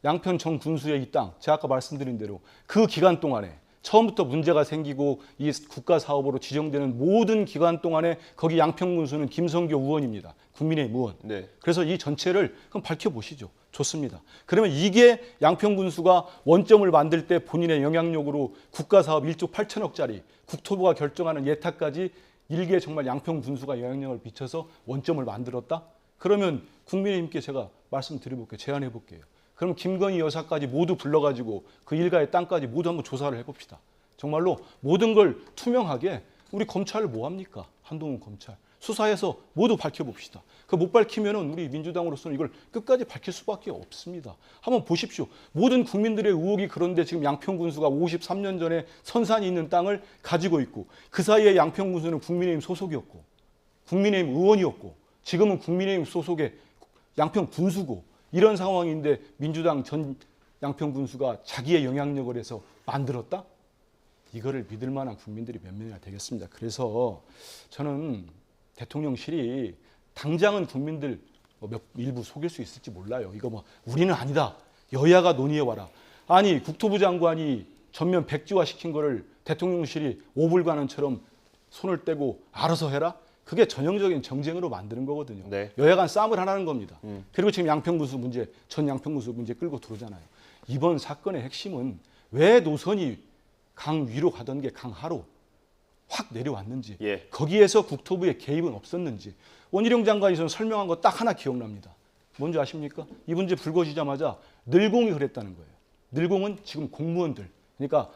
N: 양평 정 군수의 이 땅, 제가 아까 말씀드린 대로 그 기간 동안에 처음부터 문제가 생기고 이 국가 사업으로 지정되는 모든 기간 동안에 거기 양평 군수는 김성교 의원입니다. 국민의힘 의원.
A: 네.
N: 그래서 이 전체를 그럼 밝혀보시죠. 좋습니다. 그러면 이게 양평 군수가 원점을 만들 때 본인의 영향력으로 국가 사업 1조 8천억짜리 국토부가 결정하는 예타까지 일개 정말 양평 군수가 영향력을 미쳐서 원점을 만들었다? 그러면 국민의힘께 제가 말씀드려볼게요. 제안해볼게요. 그럼 김건희 여사까지 모두 불러가지고 그 일가의 땅까지 모두 한번 조사를 해봅시다. 정말로 모든 걸 투명하게 우리 검찰을 뭐합니까? 한동훈 검찰. 수사해서 모두 밝혀봅시다. 그 못 밝히면은 우리 민주당으로서는 이걸 끝까지 밝힐 수밖에 없습니다. 한번 보십시오. 모든 국민들의 의혹이 그런데 지금 양평 군수가 53년 전에 선산이 있는 땅을 가지고 있고 그 사이에 양평 군수는 국민의힘 소속이었고 국민의힘 의원이었고 지금은 국민의힘 소속의 양평 군수고 이런 상황인데 민주당 전 양평 군수가 자기의 영향력을 해서 만들었다? 이거를 믿을 만한 국민들이 몇 명이나 되겠습니다. 그래서 저는 대통령실이 당장은 국민들 일부 속일 수 있을지 몰라요. 이거 뭐 우리는 아니다. 여야가 논의해와라. 아니 국토부 장관이 전면 백지화 시킨 거를 대통령실이 오불간언처럼 손을 떼고 알아서 해라? 그게 전형적인 정쟁으로 만드는 거거든요.
A: 네.
N: 여야 간 싸움을 하라는 겁니다. 그리고 지금 양평군수 문제, 전 양평군수 문제 끌고 들어오잖아요. 이번 사건의 핵심은 왜 노선이 강 위로 가던 게 강 하로 확 내려왔는지
A: 예.
N: 거기에서 국토부의 개입은 없었는지 원희룡 장관이 전 설명한 거 딱 하나 기억납니다. 뭔지 아십니까? 이 문제 불거지자마자 늘공이 그랬다는 거예요. 늘공은 지금 공무원들, 그러니까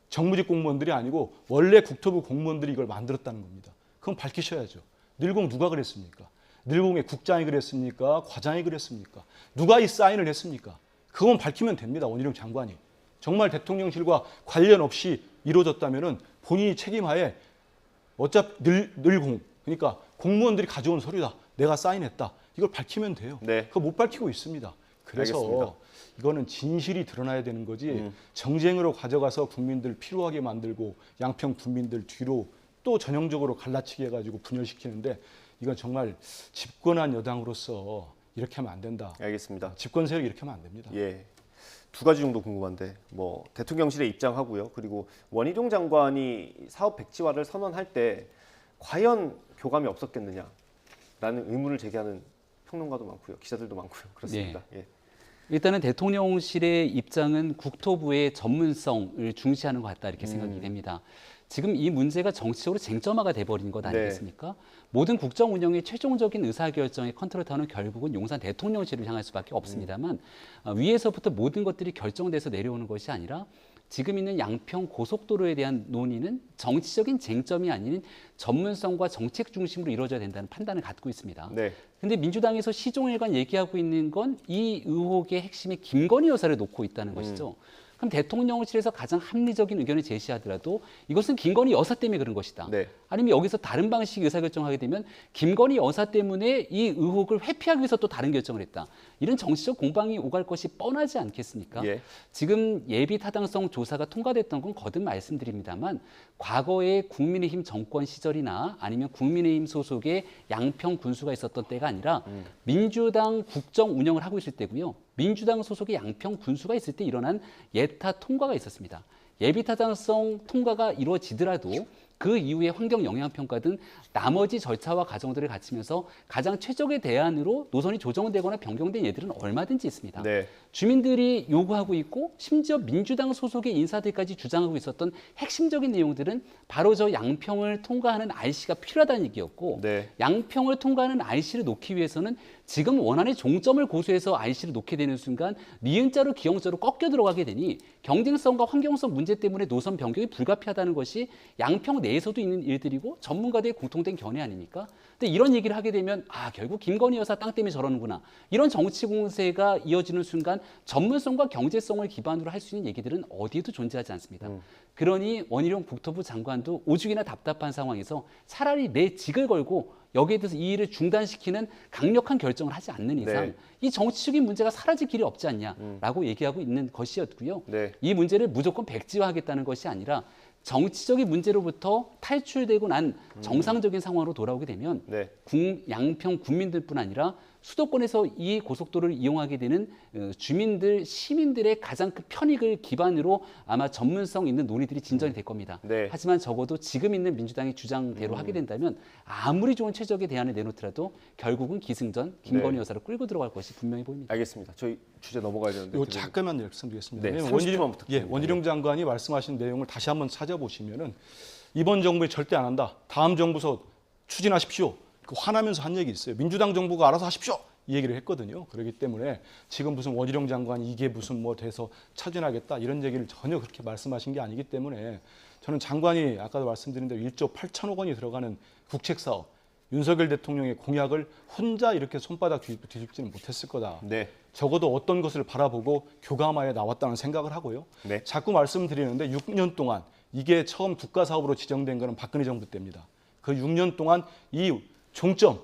N: 정무직 공무원들이 아니고 원래 국토부 공무원들이 이걸 만들었다는 겁니다. 그건 밝히셔야죠. 늘공 누가 그랬습니까? 늘공의 국장이 그랬습니까? 과장이 그랬습니까? 누가 이 사인을 했습니까? 그건 밝히면 됩니다. 원희룡 장관이. 정말 대통령실과 관련 없이 이루어졌다면 본인이 책임하에 어차피 늘공, 그러니까 공무원들이 가져온 서류다. 내가 사인했다. 이걸 밝히면 돼요.
A: 네.
N: 그거 못 밝히고 있습니다. 그래서
A: 알겠습니다.
N: 이거는 진실이 드러나야 되는 거지 정쟁으로 가져가서 국민들 피로하게 만들고 양평 국민들 뒤로 또 전형적으로 갈라치기 해가지고 분열시키는데 이건 정말 집권한 여당으로서 이렇게 하면 안 된다.
A: 알겠습니다.
N: 집권 세력이 이렇게 하면 안 됩니다.
A: 예. 두 가지 정도 궁금한데 뭐 대통령실의 입장하고요. 그리고 원희룡 장관이 사업 백지화를 선언할 때 과연 교감이 없었겠느냐라는 의문을 제기하는 평론가도 많고요. 기자들도 많고요. 그렇습니다. 예.
O: 일단은 대통령실의 입장은 국토부의 전문성을 중시하는 것 같다 이렇게 생각이 됩니다. 지금 이 문제가 정치적으로 쟁점화가 돼버린 것 아니겠습니까? 모든 국정 운영의 최종적인 의사결정의 컨트롤타워는 결국은 용산 대통령실을 향할 수밖에 없습니다만 위에서부터 모든 것들이 결정돼서 내려오는 것이 아니라 지금 있는 양평 고속도로에 대한 논의는 정치적인 쟁점이 아닌 전문성과 정책 중심으로 이루어져야 된다는 판단을 갖고 있습니다. 그런데 민주당에서 시종일관 얘기하고 있는 건 이 의혹의 핵심에 김건희 여사를 놓고 있다는 것이죠. 그럼 대통령실에서 가장 합리적인 의견을 제시하더라도 이것은 김건희 여사 때문에 그런 것이다. 아니면 여기서 다른 방식의 의사결정을 하게 되면 김건희 여사 때문에 이 의혹을 회피하기 위해서 또 다른 결정을 했다. 이런 정치적 공방이 오갈 것이 뻔하지 않겠습니까? 지금 예비 타당성 조사가 통과됐던 건 거듭 말씀드립니다만 과거에 국민의힘 정권 시절이나 아니면 국민의힘 소속의 양평 군수가 있었던 때가 아니라 민주당 국정 운영을 하고 있을 때고요. 민주당 소속의 양평 군수가 있을 때 일어난 예타 통과가 있었습니다. 예비 타당성 통과가 이루어지더라도 그 이후에 환경 영향 평가 등 나머지 절차와 과정들을 갖추면서 가장 최적의 대안으로 노선이 조정되거나 변경된 예들은 얼마든지 있습니다. 주민들이 요구하고 있고 심지어 민주당 소속의 인사들까지 주장하고 있었던 핵심적인 내용들은 바로 저 양평을 통과하는 RC가 필요하다는 얘기였고 양평을 통과하는 RC를 놓기 위해서는 지금 원안의 종점을 고수해서 RC를 놓게 되는 순간 니은자로 기영자로 꺾여 들어가게 되니 경쟁성과 환경성 문제 때문에 노선 변경이 불가피하다는 것이 양평 내에서도 있는 일들이고 전문가들의 공통된 견해 아닙니까? 근데 이런 얘기를 하게 되면 결국 김건희 여사 땅 때문에 저러는구나. 이런 정치 공세가 이어지는 순간 전문성과 경제성을 기반으로 할 수 있는 얘기들은 어디에도 존재하지 않습니다. 그러니 원희룡 국토부 장관도 오죽이나 답답한 상황에서 차라리 내 직을 걸고 여기에 대해서 이 일을 중단시키는 강력한 결정을 하지 않는 이상 이 정치적인 문제가 사라질 길이 없지 않냐라고 얘기하고 있는 것이었고요. 이 문제를 무조건 백지화하겠다는 것이 아니라 정치적인 문제로부터 탈출되고 난 정상적인 상황으로 돌아오게 되면 양평 국민들뿐 아니라 수도권에서 이 고속도로를 이용하게 되는 주민들, 시민들의 가장 큰 편익을 기반으로 아마 전문성 있는 논의들이 진전이 될 겁니다. 하지만 적어도 지금 있는 민주당의 주장대로 하게 된다면 아무리 좋은 최적의 대안을 내놓더라도 결국은 기승전 김건희 여사를 끌고 들어갈 것이 분명히 보입니다.
A: 알겠습니다. 저희 주제 넘어가야 되는데.
N: 잠깐만 말씀드리겠습니다.
A: 30초만 부탁드립니다.
N: 원희룡 장관이 말씀하신 내용을 다시 한번 찾아보시면은 이번 정부에 절대 안 한다. 다음 정부서 추진하십시오. 화나면서 한 얘기 있어요. 민주당 정부가 알아서 하십시오. 이 얘기를 했거든요. 그렇기 때문에 지금 무슨 원희룡 장관이 이게 무슨 뭐 돼서 차진하겠다 이런 얘기를 전혀 그렇게 말씀하신 게 아니기 때문에 저는 장관이 아까도 말씀드린 대로 1조 8천억 원이 들어가는 국책사업 윤석열 대통령의 공약을 혼자 이렇게 손바닥 뒤집지는 못했을 거다. 적어도 어떤 것을 바라보고 교감하에 나왔다는 생각을 하고요. 자꾸 말씀드리는데 6년 동안 이게 처음 국가사업으로 지정된 거는 박근혜 정부 때입니다. 그 6년 동안 이 종점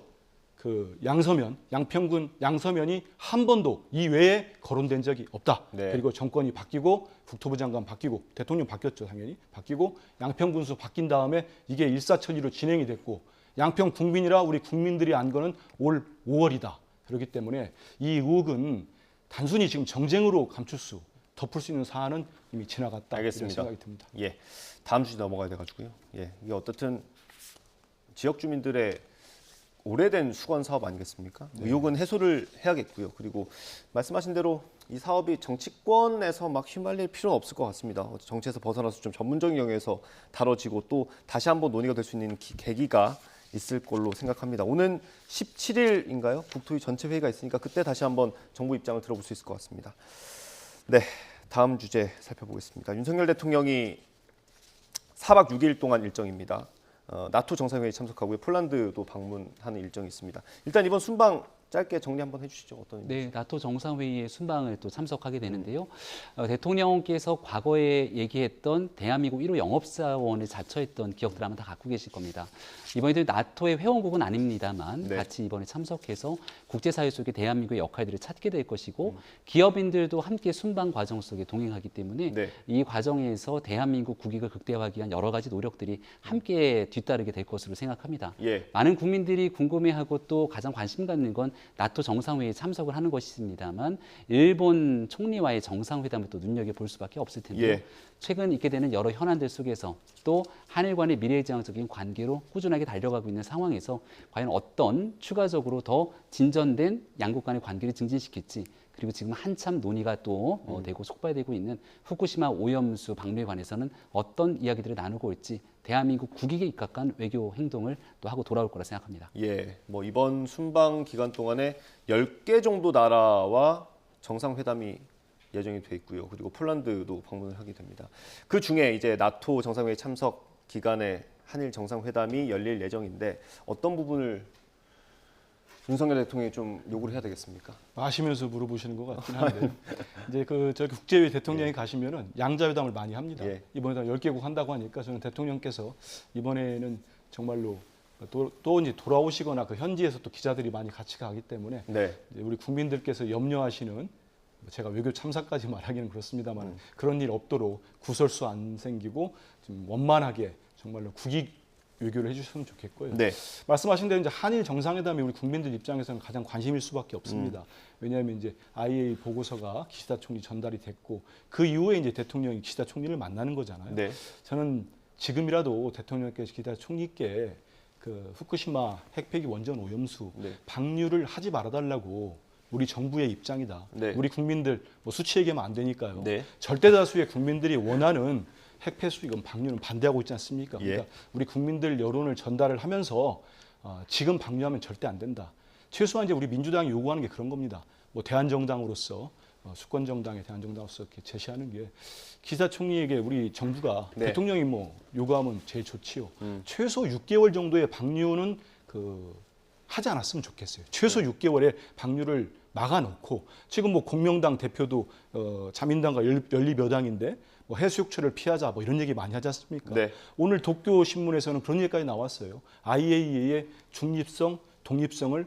N: 그 양서면, 양평군 양서면이 한 번도 이외에 거론된 적이 없다. 그리고 정권이 바뀌고 국토부 장관 바뀌고 대통령 바뀌었죠. 당연히 바뀌고 양평군수 바뀐 다음에 이게 일사천리로 진행이 됐고 양평 국민이라 우리 국민들이 안 거는 올 5월이다. 그렇기 때문에 이 의혹은 단순히 지금 정쟁으로 덮을 수 있는 사안은 이미 지나갔다.
A: 알겠습니다.
N: 이런 생각이 듭니다.
A: 예, 다음 주제 넘어가야 돼가지고요. 예, 이게 어떻든 지역 주민들의 오래된 수건 사업 아니겠습니까? 의혹은 해소를 해야겠고요. 그리고 말씀하신 대로 이 사업이 정치권에서 막 휘말릴 필요는 없을 것 같습니다. 정치에서 벗어나서 좀 전문적인 영역에서 다뤄지고 또 다시 한번 논의가 될 수 있는 계기가 있을 걸로 생각합니다. 오는 17일인가요? 국토위 전체 회의가 있으니까 그때 다시 한번 정부 입장을 들어볼 수 있을 것 같습니다. 네, 다음 주제 살펴보겠습니다. 윤석열 대통령이 4박 6일 동안 일정입니다. 나토 정상회의 참석하고요. 폴란드도 방문하는 일정이 있습니다. 일단 이번 순방 짧게 정리 한번 해주시죠. 어떤?
O: 네, 나토 정상회의에 순방을 또 참석하게 되는데요. 대통령께서 과거에 얘기했던 대한민국 1호 영업사원을 자처했던 기억들 아마 다 갖고 계실 겁니다. 이번에도 나토의 회원국은 아닙니다만 같이 이번에 참석해서 국제사회 속에 대한민국의 역할들을 찾게 될 것이고 기업인들도 함께 순방 과정 속에 동행하기 때문에 이 과정에서 대한민국 국익을 극대화하기 위한 여러 가지 노력들이 함께 뒤따르게 될 것으로 생각합니다. 많은 국민들이 궁금해하고 또 가장 관심 갖는 건 나토 정상회의에 참석을 하는 것입니다만 일본 총리와의 정상회담을 또 눈여겨볼 수밖에 없을 텐데요.
A: 예.
O: 최근 있게 되는 여러 현안들 속에서 또 한일 간의 미래지향적인 관계로 꾸준하게 달려가고 있는 상황에서 과연 어떤 추가적으로 더 진전된 양국 간의 관계를 증진시킬지, 그리고 지금 한참 논의가 또 되고 속발되고 있는 후쿠시마 오염수 방류에 관해서는 어떤 이야기들을 나누고 올지 대한민국 국익에 입각한 외교 행동을 또 하고 돌아올 거라 생각합니다.
A: 예, 뭐 이번 순방 기간 동안에 10개 정도 나라와 정상회담이 예정이 돼 있고요. 그리고 폴란드도 방문을 하게 됩니다. 그 중에 이제 나토 정상회의 참석 기간에 한일 정상회담이 열릴 예정인데 어떤 부분을 윤석열 대통령이 좀 요구를 해야 되겠습니까?
N: 아시면서 물어보시는 것 같긴 한데 이제 저기 국제회의 대통령이 가시면은 양자회담을 많이 합니다. 이번에도 10개국 한다고 하니까 저는 대통령께서 이번에는 정말로 또 이제 돌아오시거나 그 현지에서 또 기자들이 많이 같이 가기 때문에 이제 우리 국민들께서 염려하시는, 제가 외교 참사까지 말하기는 그렇습니다만 그런 일 없도록 구설수 안 생기고 좀 원만하게 정말로 국익 외교를 해주셨으면 좋겠고요. 말씀하신 대로 이제 한일 정상회담이 우리 국민들 입장에서는 가장 관심일 수밖에 없습니다. 왜냐하면 이제 IAEA 보고서가 기시다 총리 전달이 됐고 그 이후에 이제 대통령이 기시다 총리를 만나는 거잖아요. 저는 지금이라도 대통령께서 기시다 총리께 그 후쿠시마 핵폐기 원전 오염수 방류를 하지 말아달라고 우리 정부의 입장이다. 우리 국민들 뭐 수치 얘기하면 안 되니까요. 절대 다수의 국민들이 원하는 핵폐수 이건 방류는 반대하고 있지 않습니까? 그러니까 우리 국민들 여론을 전달을 하면서 지금 방류하면 절대 안 된다. 최소한 이제 우리 민주당이 요구하는 게 그런 겁니다. 뭐 대한정당으로서 수권정당의 대한정당으로서 이렇게 제시하는 게 기시다 총리에게 우리 정부가 대통령이 뭐 요구하면 제일 좋지요. 최소 6개월 정도의 방류는 하지 않았으면 좋겠어요. 최소 6개월의 방류를 막아놓고 지금 뭐 공명당 대표도 자민당과 연립여당인데 뭐 해수욕처를 피하자 뭐 이런 얘기 많이 하지 않습니까? 오늘 도쿄 신문에서는 그런 얘기까지 나왔어요. IAEA의 중립성, 독립성을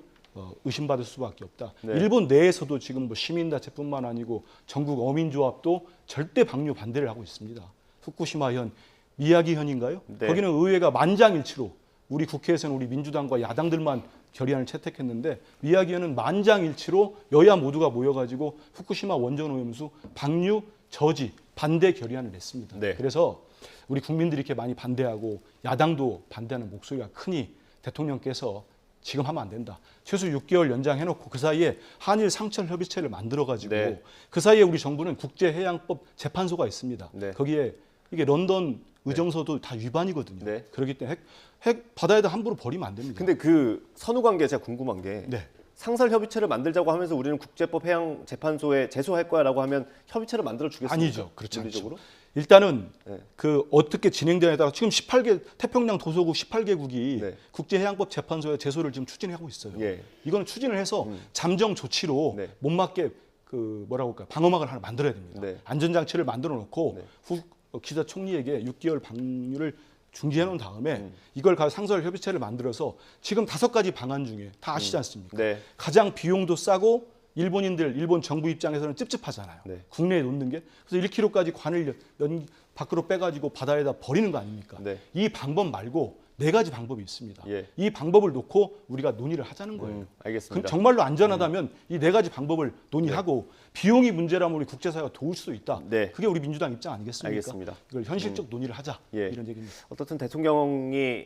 N: 의심받을 수밖에 없다. 일본 내에서도 지금 뭐 시민단체뿐만 아니고 전국 어민조합도 절대 방류 반대를 하고 있습니다. 후쿠시마현, 미야기현인가요? 거기는 의회가 만장일치로 우리 국회에서는 우리 민주당과 야당들만 결의안을 채택했는데 미야기현은 만장일치로 여야 모두가 모여가지고 후쿠시마 원전 오염수 방류 저지 반대 결의안을 냈습니다. 그래서 우리 국민들이 이렇게 많이 반대하고 야당도 반대하는 목소리가 크니 대통령께서 지금 하면 안 된다. 최소 6개월 연장해놓고 그 사이에 한일 상철협의체를 만들어가지고 그 사이에 우리 정부는 국제해양법 재판소가 있습니다. 거기에 이게 런던 의정서도 다 위반이거든요. 그렇기 때문에 핵 바다에다 함부로 버리면 안 됩니다.
A: 근데 그 선후 관계 제가 궁금한 게 상설 협의체를 만들자고 하면서 우리는 국제법 해양 재판소에 제소할 거야라고 하면 협의체를 만들어 주겠습니까?
N: 아니죠. 그렇지 않죠. 일단은 그 어떻게 진행되냐에 따라 지금 18개 태평양 도서국 18개국이 국제해양법 재판소에 제소를 지금 추진하고 있어요. 이거는 추진을 해서 잠정 조치로 못 맞게 그 뭐라고 할까요? 방어막을 하나 만들어야 됩니다. 안전장치를 만들어 놓고 기시다 총리에게 6개월 방류를 중지해 놓은 다음에 이걸 가서 상설 협의체를 만들어서 지금 5가지 방안 중에 다 아시지 않습니까? 가장 비용도 싸고 일본 정부 입장에서는 찝찝하잖아요. 국내에 놓는 게. 그래서 1km까지 관을 밖으로 빼가지고 바다에다 버리는 거 아닙니까? 이 방법 말고 4가지 방법이 있습니다. 이 방법을 놓고 우리가 논의를 하자는 거예요.
A: 알겠습니다.
N: 정말로 안전하다면 이 4가지 방법을 논의하고 비용이 문제라면 우리 국제사회가 도울 수도 있다. 그게 우리 민주당 입장 아니겠습니까?
A: 알겠습니다.
N: 이걸 현실적 논의를 하자. 이런 얘기입니다.
A: 어떻든 대통령이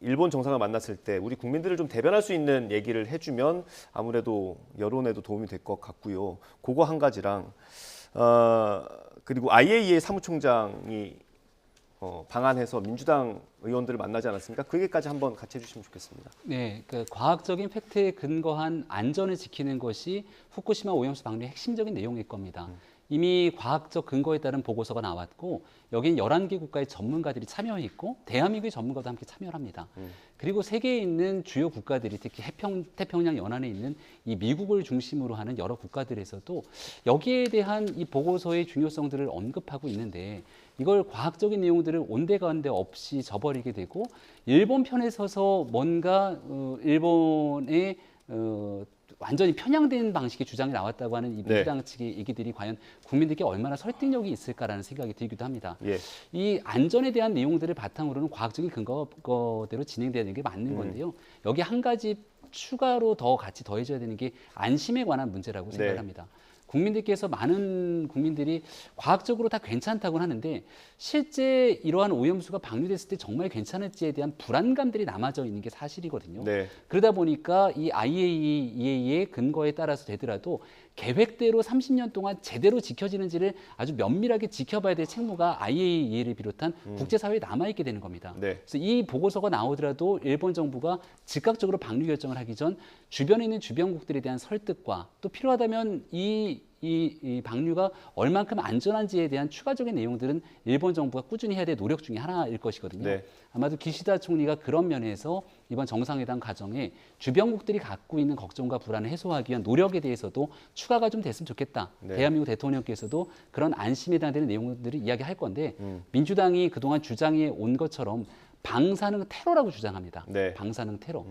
A: 일본 정상을 만났을 때 우리 국민들을 좀 대변할 수 있는 얘기를 해주면 아무래도 여론에도 도움이 될 것 같고요. 그거 한 가지랑 그리고 IAEA 사무총장이 방한해서 민주당 의원들을 만나지 않았습니까? 그 얘기까지 한번 같이 해주시면 좋겠습니다.
O: 네, 그 과학적인 팩트에 근거한 안전을 지키는 것이 후쿠시마 오염수 방류의 핵심적인 내용일 겁니다. 이미 과학적 근거에 따른 보고서가 나왔고 여기는 11개 국가의 전문가들이 참여했고 대한민국의 전문가도 함께 참여를 합니다. 그리고 세계에 있는 주요 국가들이 특히 태평양 연안에 있는 이 미국을 중심으로 하는 여러 국가들에서도 여기에 대한 이 보고서의 중요성들을 언급하고 있는데 이걸 과학적인 내용들을 온데간데 없이 저버리게 되고 일본 편에 서서 뭔가 일본의 완전히 편향된 방식의 주장이 나왔다고 하는 이 민주당 측의 얘기들이 과연 국민들께 얼마나 설득력이 있을까라는 생각이 들기도 합니다. 이 안전에 대한 내용들을 바탕으로는 과학적인 근거대로 진행되는 게 맞는 건데요. 여기 한 가지 추가로 더 같이 더해져야 되는 게 안심에 관한 문제라고 생각을 합니다. 국민들께서 많은 국민들이 과학적으로 다 괜찮다고는 하는데 실제 이러한 오염수가 방류됐을 때 정말 괜찮을지에 대한 불안감들이 남아져 있는 게 사실이거든요. 그러다 보니까 이 IAEA의 근거에 따라서 되더라도 계획대로 30년 동안 제대로 지켜지는지를 아주 면밀하게 지켜봐야 될 책무가 IAEA를 비롯한 국제사회에 남아있게 되는 겁니다. 그래서 이 보고서가 나오더라도 일본 정부가 즉각적으로 방류 결정을 하기 전 주변에 있는 주변국들에 대한 설득과 또 필요하다면 이 방류가 얼만큼 안전한지에 대한 추가적인 내용들은 일본 정부가 꾸준히 해야 될 노력 중에 하나일 것이거든요. 아마도 기시다 총리가 그런 면에서 이번 정상회담 과정에 주변국들이 갖고 있는 걱정과 불안을 해소하기 위한 노력에 대해서도 추가가 좀 됐으면 좋겠다. 대한민국 대통령께서도 그런 안심에 대한 내용들을 이야기할 건데 민주당이 그동안 주장해 온 것처럼 방사능 테러라고 주장합니다. 방사능 테러.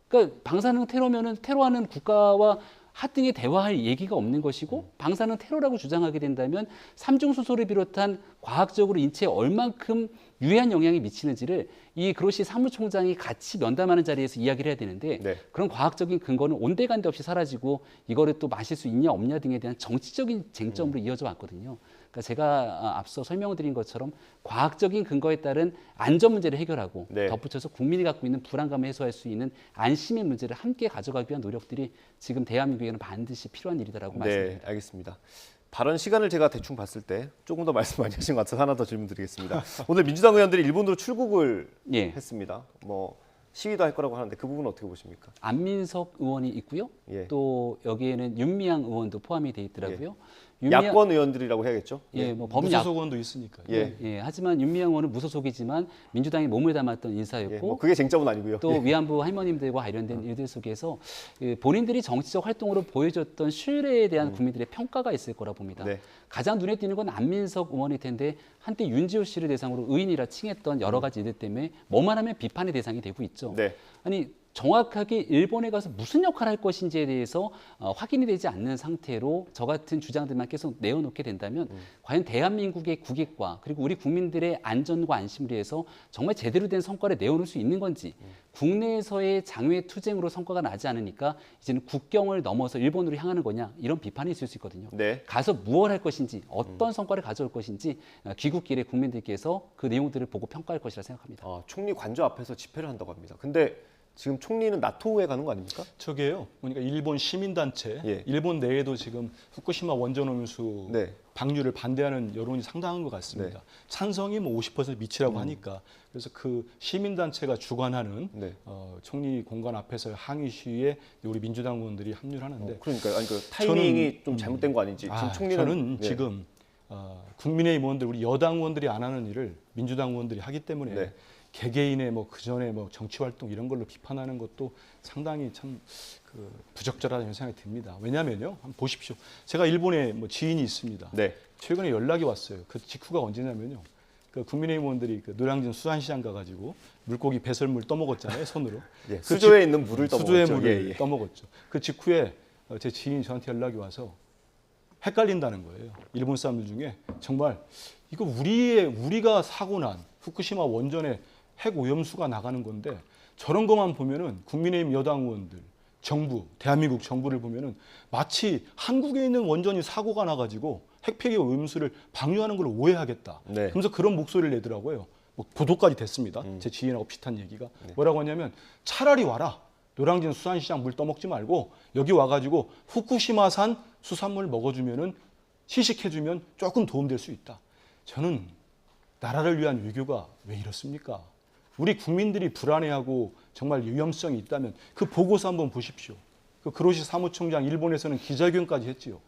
O: 그러니까 방사능 테러면은 테러하는 국가와 하등에 대화할 얘기가 없는 것이고 방사능 테러라고 주장하게 된다면 삼중수소를 비롯한 과학적으로 인체에 얼만큼 유해한 영향이 미치는지를 이 그로시 사무총장이 같이 면담하는 자리에서 이야기를 해야 되는데 그런 과학적인 근거는 온데간데 없이 사라지고 이거를 또 마실 수 있냐 없냐 등에 대한 정치적인 쟁점으로 이어져 왔거든요. 그러니까 제가 앞서 설명드린 것처럼 과학적인 근거에 따른 안전 문제를 해결하고 덧붙여서 국민이 갖고 있는 불안감을 해소할 수 있는 안심의 문제를 함께 가져가기 위한 노력들이 지금 대한민국에는 반드시 필요한 일이다라고 말씀드립니다.
A: 알겠습니다. 발언 시간을 제가 대충 봤을 때 조금 더 말씀 많이 하신 것 같아서 하나 더 질문드리겠습니다. 오늘 민주당 의원들이 일본으로 출국을 했습니다. 뭐 시위도 할 거라고 하는데 그 부분은 어떻게 보십니까?
O: 안민석 의원이 있고요. 또 여기에는 윤미향 의원도 포함이 돼 있더라고요.
A: 야권 의원들이라고 해야겠죠?
N: 뭐 무소속 의원도 있으니까.
O: 하지만 윤미향 의원은 무소속이지만 민주당에 몸을 담았던 인사였고
A: 뭐 그게 쟁점은 아니고요.
O: 또 위안부 할머님들과 관련된 일들 속에서 본인들이 정치적 활동으로 보여줬던 신뢰에 대한 국민들의 평가가 있을 거라 봅니다. 가장 눈에 띄는 건 안민석 의원일 텐데 한때 윤지호 씨를 대상으로 의인이라 칭했던 여러 가지 일들 때문에 뭐만 하면 비판의 대상이 되고 있죠. 아니 정확하게 일본에 가서 무슨 역할을 할 것인지에 대해서 확인이 되지 않는 상태로 저 같은 주장들만 계속 내어놓게 된다면 과연 대한민국의 국익과 그리고 우리 국민들의 안전과 안심을 위해서 정말 제대로 된 성과를 내어놓을 수 있는 건지 국내에서의 장외 투쟁으로 성과가 나지 않으니까 이제는 국경을 넘어서 일본으로 향하는 거냐 이런 비판이 있을 수 있거든요. 가서 무엇을 할 것인지 어떤 성과를 가져올 것인지 귀국길에 국민들께서 그 내용들을 보고 평가할 것이라 생각합니다.
A: 총리 관저 앞에서 집회를 한다고 합니다. 근데 지금 총리는 나토에 가는 거 아닙니까?
N: 저게요. 그러니까 일본 시민단체, 일본 내에도 지금 후쿠시마 원전 오염수 방류를 반대하는 여론이 상당한 것 같습니다. 찬성이 뭐 50% 미치라고 하니까 그래서 그 시민단체가 주관하는 총리 공간 앞에서 항의 시위에 우리 민주당 의원들이 합류를 하는데
A: 그러니까 아니 그 타이밍이 좀 잘못된 거 아닌지 지금 총리는
N: 저는 지금 국민의힘 의원들 우리 여당 의원들이 안 하는 일을 민주당 의원들이 하기 때문에 개개인의 뭐 그전에 뭐 정치 활동 이런 걸로 비판하는 것도 상당히 참 부적절하다는 생각이 듭니다. 왜냐하면요, 한번 보십시오. 제가 일본에 뭐 지인이 있습니다. 최근에 연락이 왔어요. 그 직후가 언제냐면요. 그 국민의힘 의원들이 그 노량진 수산시장 가가지고 물고기 배설물 떠먹었잖아요, 손으로.
A: 수조에 있는 물을 떠먹었죠.
N: 수조의 물을 떠먹었죠. 그 직후에 제 지인이 저한테 연락이 와서 헷갈린다는 거예요. 일본 사람들 중에 정말 이거 우리가 사고 난 후쿠시마 원전에 핵 오염수가 나가는 건데 저런 것만 보면은 국민의힘 여당 의원들, 정부, 대한민국 정부를 보면은 마치 한국에 있는 원전이 사고가 나가지고 핵폐기 오염수를 방류하는 걸 오해하겠다. 그러면서 그런 목소리를 내더라고요. 뭐 보도까지 됐습니다. 제 지인하고 비슷한 얘기가. 뭐라고 하냐면 차라리 와라. 노량진 수산시장 물 떠먹지 말고 여기 와가지고 후쿠시마산 수산물 먹어주면은 시식해주면 조금 도움될 수 있다. 저는 나라를 위한 외교가 왜 이렇습니까? 우리 국민들이 불안해하고 정말 위험성이 있다면 그 보고서 한번 보십시오. 그 그로시 사무총장 일본에서는 기자회견까지 했지요.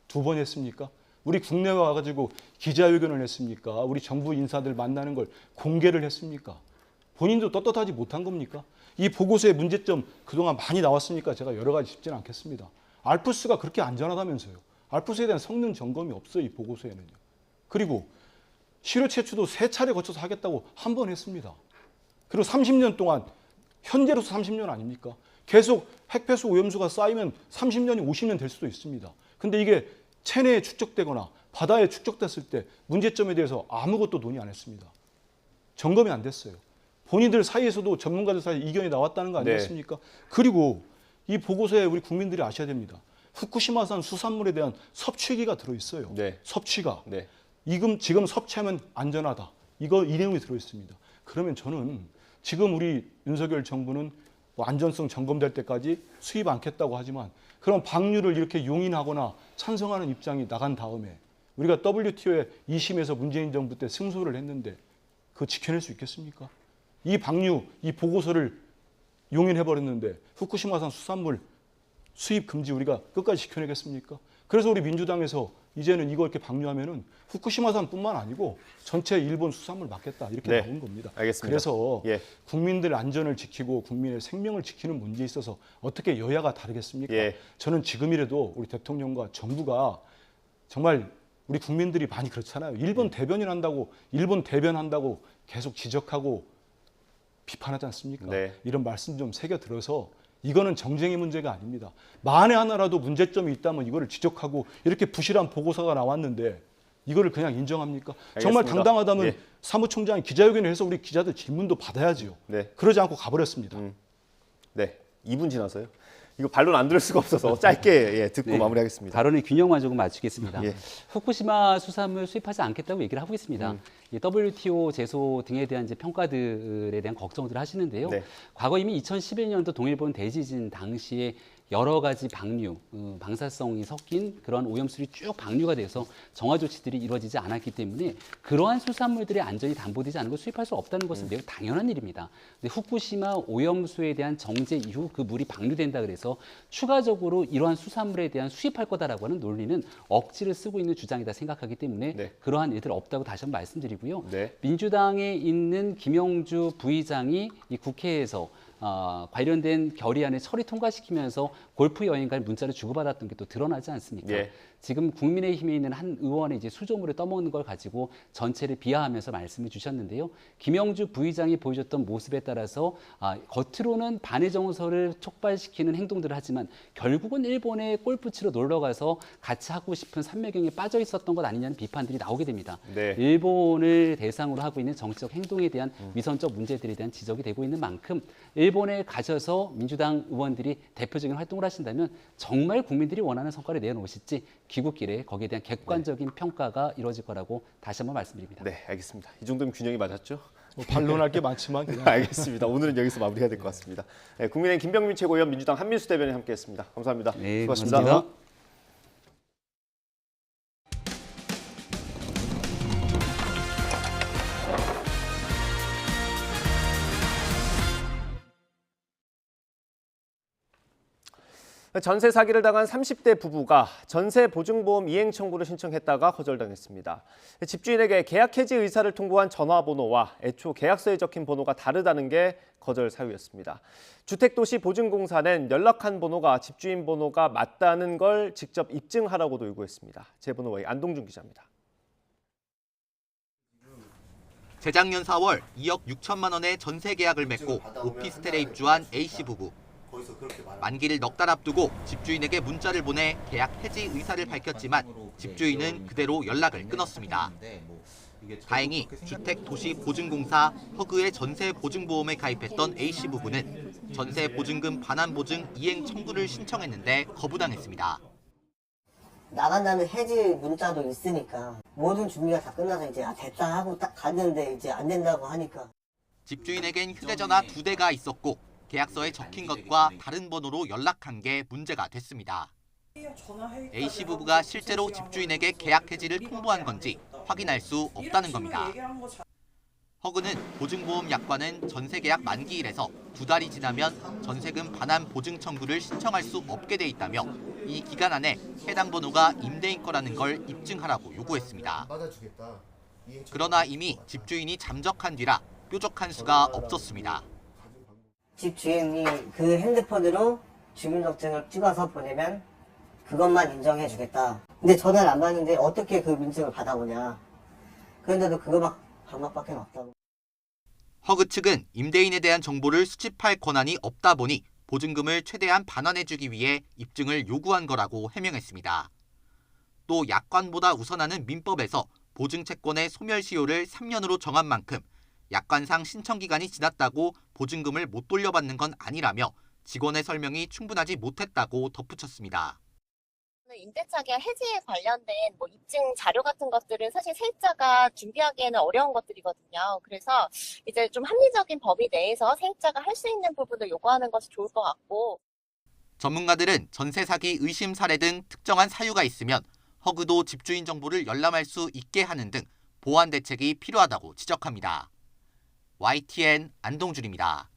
N: 2번 했습니까? 우리 국내에 와가지고 기자회견을 했습니까? 우리 정부 인사들 만나는 걸 공개를 했습니까? 본인도 떳떳하지 못한 겁니까? 이 보고서의 문제점 그동안 많이 나왔으니까 제가 여러 가지 짚지는 않겠습니다. 알프스가 그렇게 안전하다면서요. 알프스에 대한 성능 점검이 없어요. 이 보고서에는요. 그리고 실효 채취도 3차례 거쳐서 하겠다고 한 번 했습니다. 그리고 30년 동안 현재로서 30년 아닙니까? 계속 핵폐수 오염수가 쌓이면 30년이 50년 될 수도 있습니다. 근데 이게 체내에 축적되거나 바다에 축적됐을 때 문제점에 대해서 아무것도 논의 안 했습니다. 점검이 안 됐어요. 본인들 사이에서도 전문가들 사이에 이견이 나왔다는 거 아니겠습니까? 그리고 이 보고서에 우리 국민들이 아셔야 됩니다. 후쿠시마산 수산물에 대한 섭취기가 들어있어요.
A: 네.
N: 섭취가.
A: 네.
N: 지금 섭취하면 안전하다. 이 내용이 들어있습니다. 그러면 저는 지금 우리 윤석열 정부는 뭐 안전성 점검될 때까지 수입 않겠다고 하지만 그럼 방류를 이렇게 용인하거나 찬성하는 입장이 나간 다음에 우리가 WTO에 2심에서 문재인 정부 때 승소를 했는데 그거 지켜낼 수 있겠습니까? 이 방류, 이 보고서를 용인해버렸는데 후쿠시마산 수산물 수입 금지 우리가 끝까지 지켜내겠습니까? 그래서 우리 민주당에서 이제는 이거 이렇게 방류하면은 후쿠시마산뿐만 아니고 전체 일본 수산물 막겠다 이렇게
A: 네.
N: 나온 겁니다.
A: 알겠습니다.
N: 그래서
A: 예.
N: 국민들 안전을 지키고 국민의 생명을 지키는 문제에 있어서 어떻게 여야가 다르겠습니까?
A: 예.
N: 저는 지금이라도 우리 대통령과 정부가 정말 우리 국민들이 많이 그렇잖아요. 일본 대변한다고 계속 지적하고 비판하지 않습니까?
A: 네.
N: 이런 말씀 좀 새겨 들어서 이거는 정쟁의 문제가 아닙니다. 만에 하나라도 문제점이 있다면 이거를 지적하고 이렇게 부실한 보고서가 나왔는데 이거를 그냥 인정합니까? 정말
A: 알겠습니다.
N: 당당하다면
A: 예.
N: 사무총장이 기자회견을 해서 우리 기자들 질문도 받아야지요.
A: 네.
N: 그러지 않고 가버렸습니다.
A: 네. 2분 지나서요. 이거 반론 안 들을 수가 없어서 짧게 듣고
O: 네.
A: 마무리하겠습니다.
O: 발언의 균형만 조금 맞추겠습니다.
A: 예.
O: 후쿠시마 수산물 수입하지 않겠다고 얘기를 하고 있습니다. 이 WTO 제소 등에 대한 이제 평가들에 대한 걱정들을 하시는데요.
A: 네.
O: 과거 이미 2011년도 동일본 대지진 당시에 여러 가지 방류, 방사성이 섞인 그런 오염수들이 쭉 방류가 돼서 정화 조치들이 이루어지지 않았기 때문에 그러한 수산물들의 안전이 담보되지 않은 걸 수입할 수 없다는 것은 매우 당연한 일입니다. 근데 후쿠시마 오염수에 대한 정제 이후 그 물이 방류된다 그래서 추가적으로 이러한 수산물에 대한 수입할 거다라고 하는 논리는 억지를 쓰고 있는 주장이다 생각하기 때문에
A: 네.
O: 그러한 일들 없다고 다시 한번 말씀드리고요.
A: 네.
O: 민주당에 있는 김영주 부의장이 이 국회에서 관련된 결의안을 처리 통과시키면서 골프 여행 갈 문자를 주고받았던 게 또 드러나지 않습니까?
A: 예.
O: 지금 국민의힘에 있는 한 의원의 이제 수조물을 떠먹는 걸 가지고 전체를 비하하면서 말씀을 주셨는데요. 김영주 부의장이 보여줬던 모습에 따라서 겉으로는 반의 정서를 촉발시키는 행동들을 하지만 결국은 일본에 골프 치러 놀러 가서 같이 하고 싶은 산매경에 빠져 있었던 것 아니냐는 비판들이 나오게 됩니다.
A: 네.
O: 일본을 대상으로 하고 있는 정치적 행동에 대한 위선적 문제들에 대한 지적이 되고 있는 만큼 일본에 가셔서 민주당 의원들이 대표적인 활동을 하신다면 정말 국민들이 원하는 성과를 내놓으실지 귀국길에 거기에 대한 객관적인 평가가 이루어질 거라고 다시 한번 말씀드립니다.
A: 네, 알겠습니다. 이 정도면 균형이 맞았죠?
N: 반론할 게 많지만 그냥.
A: 알겠습니다. 오늘은 여기서 마무리해야 될 것 같습니다. 네, 국민의힘 김병민 최고위원, 민주당 한민수 대변인 함께했습니다. 감사합니다.
O: 네,
A: 수고하셨습니다.
O: 고맙습니다.
A: 전세 사기를 당한 30대 부부가 전세 보증보험 이행 청구를 신청했다가 거절당했습니다. 집주인에게 계약 해지 의사를 통보한 전화번호와 애초 계약서에 적힌 번호가 다르다는 게 거절 사유였습니다. 주택도시보증공사는 연락한 번호가 집주인 번호가 맞다는 걸 직접 입증하라고도 요구했습니다. 제보노의 안동준 기자입니다.
P: 재작년 4월 2억 6천만 원의 전세 계약을 맺고 오피스텔에 입주한 A씨 부부. 만기를 넉 달 앞두고 집주인에게 문자를 보내 계약 해지 의사를 밝혔지만 집주인은 그대로 연락을 끊었습니다. 다행히 주택도시보증공사 허그의 전세보증보험에 가입했던 A씨 부부는 전세보증금 반환보증 이행 청구를 신청했는데 거부당했습니다.
M: 나간다는 해지 문자도 있으니까 모든 준비가 다 끝나서 이제 됐다 하고 딱 갔는데 이제 안 된다고 하니까.
P: 집주인에겐 휴대전화 2대가 있었고 계약서에 적힌 것과 다른 번호로 연락한 게 문제가 됐습니다. A씨 부부가 실제로 집주인에게 계약 해지를 통보한 건지 확인할 수 없다는 겁니다. 허그는 보증보험 약관은 전세계약 만기일에서 2달이 지나면 전세금 반환 보증 청구를 신청할 수 없게 돼 있다며 이 기간 안에 해당 번호가 임대인 거라는 걸 입증하라고 요구했습니다. 그러나 이미 집주인이 잠적한 뒤라 뾰족한 수가 없었습니다.
M: 집 주인이 그 핸드폰으로 주민등록증을 찍어서 보내면 그것만 인정해 주겠다. 근데 전화를 안 받는데 어떻게 그 민증을 받아보냐. 그런데도 그거 방법밖에 없다고.
P: 허그 측은 임대인에 대한 정보를 수집할 권한이 없다 보니 보증금을 최대한 반환해주기 위해 입증을 요구한 거라고 해명했습니다. 또 약관보다 우선하는 민법에서 보증채권의 소멸시효를 3년으로 정한 만큼 약관상 신청기간이 지났다고 보증금을 못 돌려받는 건 아니라며 직원의 설명이 충분하지 못했다고 덧붙였습니다.
Q: 임대차 계약 해지에 관련된 입증 자료 같은 것들은 사실 세입자가 준비하기에는 어려운 것들이거든요. 그래서 이제 좀 합리적인 범위 내에서 세입자가 할 수 있는 부분을 요구하는 것이 좋을 것 같고.
P: 전문가들은 전세 사기 의심 사례 등 특정한 사유가 있으면 허그도 집주인 정보를 열람할 수 있게 하는 등 보완 대책이 필요하다고 지적합니다. YTN 안동준입니다.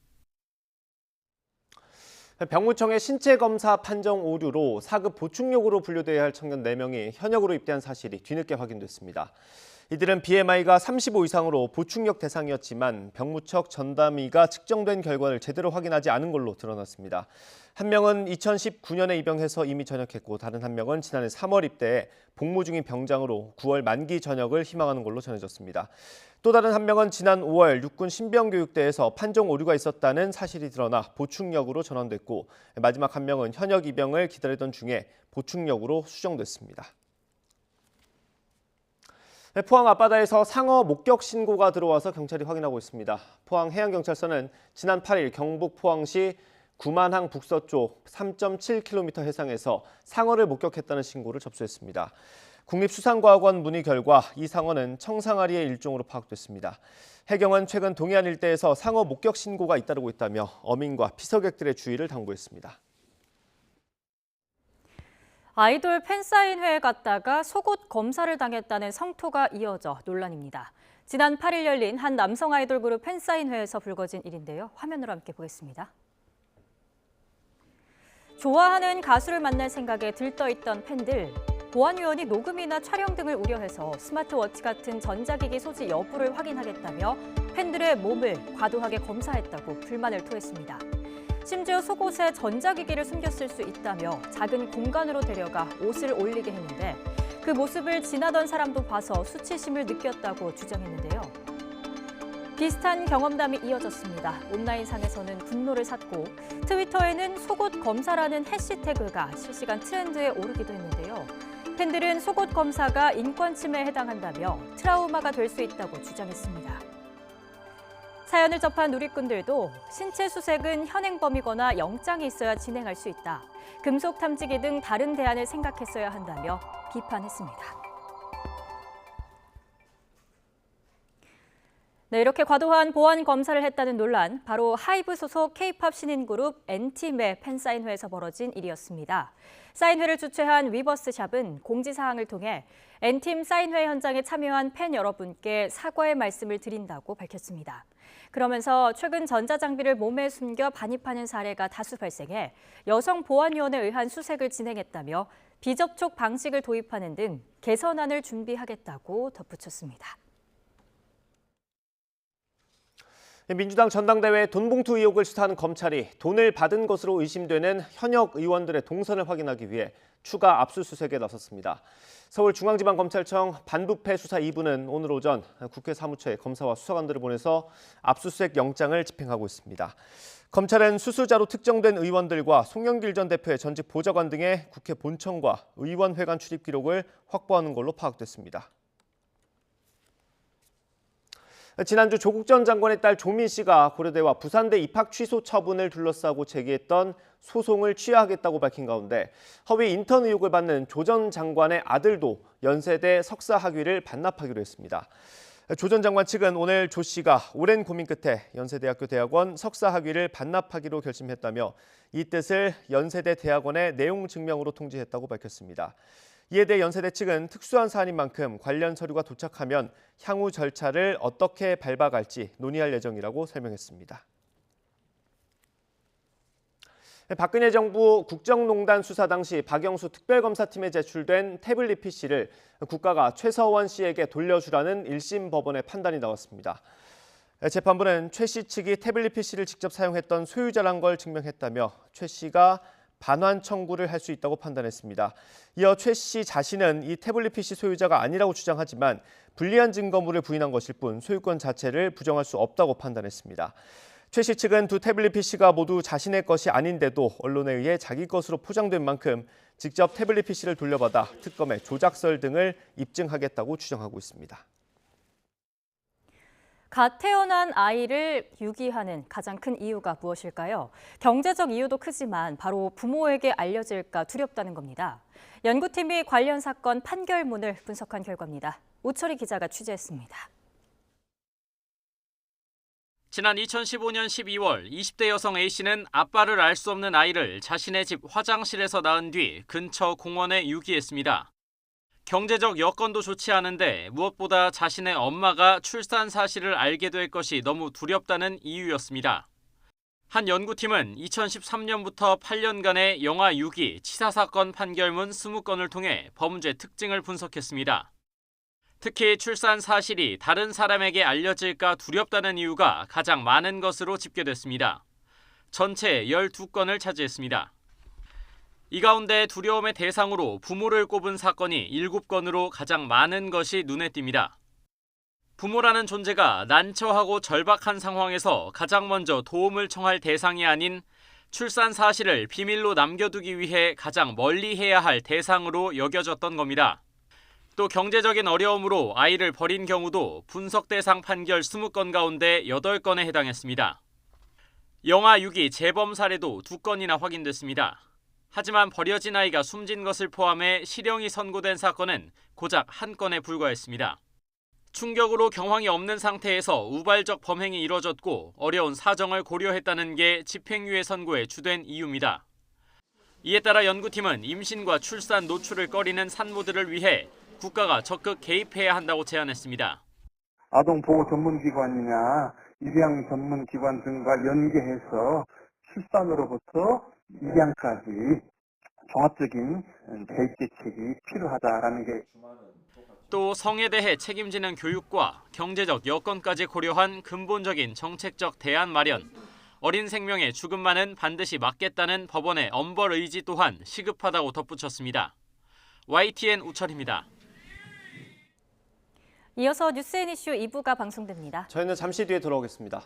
A: 병무청의 신체검사 판정 오류로 4급 보충력으로 분류돼야 할 청년 4명이 현역으로 입대한 사실이 뒤늦게 확인됐습니다. 이들은 BMI가 35 이상으로 보충력 대상이었지만 병무청 전담의가 측정된 결과를 제대로 확인하지 않은 걸로 드러났습니다. 한 명은 2019년에 입영해서 이미 전역했고 다른 한 명은 지난해 3월 입대해 복무 중인 병장으로 9월 만기 전역을 희망하는 걸로 전해졌습니다. 또 다른 한 명은 지난 5월 육군 신병교육대에서 판정 오류가 있었다는 사실이 드러나 보충력으로 전환됐고 마지막 한 명은 현역 입영을 기다리던 중에 보충력으로 수정됐습니다. 포항 앞바다에서 상어 목격 신고가 들어와서 경찰이 확인하고 있습니다. 포항해양경찰서는 지난 8일 경북 포항시 구만항 북서쪽 3.7km 해상에서 상어를 목격했다는 신고를 접수했습니다. 국립수산과학원 문의 결과 이 상어는 청상아리의 일종으로 파악됐습니다. 해경은 최근 동해안 일대에서 상어 목격 신고가 잇따르고 있다며 어민과 피서객들의 주의를 당부했습니다.
B: 아이돌 팬사인회에 갔다가 속옷 검사를 당했다는 성토가 이어져 논란입니다. 지난 8일 열린 한 남성 아이돌 그룹 팬사인회에서 불거진 일인데요. 화면으로 함께 보겠습니다. 좋아하는 가수를 만날 생각에 들떠있던 팬들. 보안위원이 녹음이나 촬영 등을 우려해서 스마트워치 같은 전자기기 소지 여부를 확인하겠다며 팬들의 몸을 과도하게 검사했다고 불만을 토했습니다. 심지어 속옷에 전자기기를 숨겼을 수 있다며 작은 공간으로 데려가 옷을 올리게 했는데 그 모습을 지나던 사람도 봐서 수치심을 느꼈다고 주장했는데요. 비슷한 경험담이 이어졌습니다. 온라인상에서는 분노를 샀고 트위터에는 속옷 검사라는 해시태그가 실시간 트렌드에 오르기도 했는데요. 팬들은 속옷 검사가 인권 침해에 해당한다며 트라우마가 될 수 있다고 주장했습니다. 사연을 접한 누리꾼들도 신체 수색은 현행범이거나 영장이 있어야 진행할 수 있다. 금속 탐지기 등 다른 대안을 생각했어야 한다며 비판했습니다. 네, 이렇게 과도한 보안 검사를 했다는 논란, 바로 하이브 소속 K-팝 신인 그룹 엔팀의 팬사인회에서 벌어진 일이었습니다. 사인회를 주최한 위버스샵은 공지사항을 통해 엔팀 사인회 현장에 참여한 팬 여러분께 사과의 말씀을 드린다고 밝혔습니다. 그러면서 최근 전자장비를 몸에 숨겨 반입하는 사례가 다수 발생해 여성보안위원회에 의한 수색을 진행했다며 비접촉 방식을 도입하는 등 개선안을 준비하겠다고 덧붙였습니다.
A: 민주당 전당대회 돈봉투 의혹을 수사하는 검찰이 돈을 받은 것으로 의심되는 현역 의원들의 동선을 확인하기 위해 추가 압수수색에 나섰습니다. 서울중앙지방검찰청 반부패 수사 2부는 오늘 오전 국회 사무처에 검사와 수사관들을 보내서 압수수색 영장을 집행하고 있습니다. 검찰은 수수자로 특정된 의원들과 송영길 전 대표의 전직 보좌관 등의 국회 본청과 의원회관 출입 기록을 확보하는 걸로 파악됐습니다. 지난주 조국 전 장관의 딸 조민 씨가 고려대와 부산대 입학 취소 처분을 둘러싸고 제기했던 소송을 취하하겠다고 밝힌 가운데 허위 인턴 의혹을 받는 조 전 장관의 아들도 연세대 석사 학위를 반납하기로 했습니다. 조 전 장관 측은 오늘 조 씨가 오랜 고민 끝에 연세대학교 대학원 석사 학위를 반납하기로 결심했다며 이 뜻을 연세대 대학원의 내용 증명으로 통지했다고 밝혔습니다. 이에 대해 연세대 측은 특수한 사안인 만큼 관련 서류가 도착하면 향후 절차를 어떻게 밟아갈지 논의할 예정이라고 설명했습니다. 박근혜 정부 국정농단 수사 당시 박영수 특별검사팀에 제출된 태블릿 PC를 국가가 최서원 씨에게 돌려주라는 1심 법원의 판단이 나왔습니다. 재판부는 최 씨 측이 태블릿 PC를 직접 사용했던 소유자란 걸 증명했다며 최 씨가 반환 청구를 할 수 있다고 판단했습니다. 이어 최 씨 자신은 이 태블릿 PC 소유자가 아니라고 주장하지만 불리한 증거물을 부인한 것일 뿐 소유권 자체를 부정할 수 없다고 판단했습니다. 최 씨 측은 두 태블릿 PC가 모두 자신의 것이 아닌데도 언론에 의해 자기 것으로 포장된 만큼 직접 태블릿 PC를 돌려받아 특검에 조작설 등을 입증하겠다고 주장하고 있습니다.
B: 갓 태어난 아이를 유기하는 가장 큰 이유가 무엇일까요? 경제적 이유도 크지만 바로 부모에게 알려질까 두렵다는 겁니다. 연구팀이 관련 사건 판결문을 분석한 결과입니다. 오철희 기자가 취재했습니다.
R: 지난 2015년 12월 20대 여성 A씨는 아빠를 알 수 없는 아이를 자신의 집 화장실에서 낳은 뒤 근처 공원에 유기했습니다. 경제적 여건도 좋지 않은데 무엇보다 자신의 엄마가 출산 사실을 알게 될 것이 너무 두렵다는 이유였습니다. 한 연구팀은 2013년부터 8년간의 영아 유기, 치사 사건 판결문 20건을 통해 범죄 특징을 분석했습니다. 특히 출산 사실이 다른 사람에게 알려질까 두렵다는 이유가 가장 많은 것으로 집계됐습니다. 전체 12건을 차지했습니다. 이 가운데 두려움의 대상으로 부모를 꼽은 사건이 7건으로 가장 많은 것이 눈에 띕니다. 부모라는 존재가 난처하고 절박한 상황에서 가장 먼저 도움을 청할 대상이 아닌 출산 사실을 비밀로 남겨두기 위해 가장 멀리해야 할 대상으로 여겨졌던 겁니다. 또 경제적인 어려움으로 아이를 버린 경우도 분석 대상 판결 20건 가운데 8건에 해당했습니다. 영아 유기 재범 사례도 2건이나 확인됐습니다. 하지만 버려진 아이가 숨진 것을 포함해 실형이 선고된 사건은 고작 1건에 불과했습니다. 충격으로 경황이 없는 상태에서 우발적 범행이 이뤄졌고 어려운 사정을 고려했다는 게 집행유예 선고의 주된 이유입니다. 이에 따라 연구팀은 임신과 출산 노출을 꺼리는 산모들을 위해 국가가 적극 개입해야 한다고 제안했습니다.
S: 아동보호 전문기관이나 입양 전문기관 등과 연계해서 출산으로부터 입양까지 종합적인 개입 대책이 필요하다라는 게.
R: 또 성에 대해 책임지는 교육과 경제적 여건까지 고려한 근본적인 정책적 대안 마련, 어린 생명의 죽음만은 반드시 막겠다는 법원의 엄벌 의지 또한 시급하다고 덧붙였습니다. YTN 우철입니다.
B: 이어서 뉴스앤이슈 2부가 방송됩니다.
A: 저희는 잠시 뒤에 돌아오겠습니다.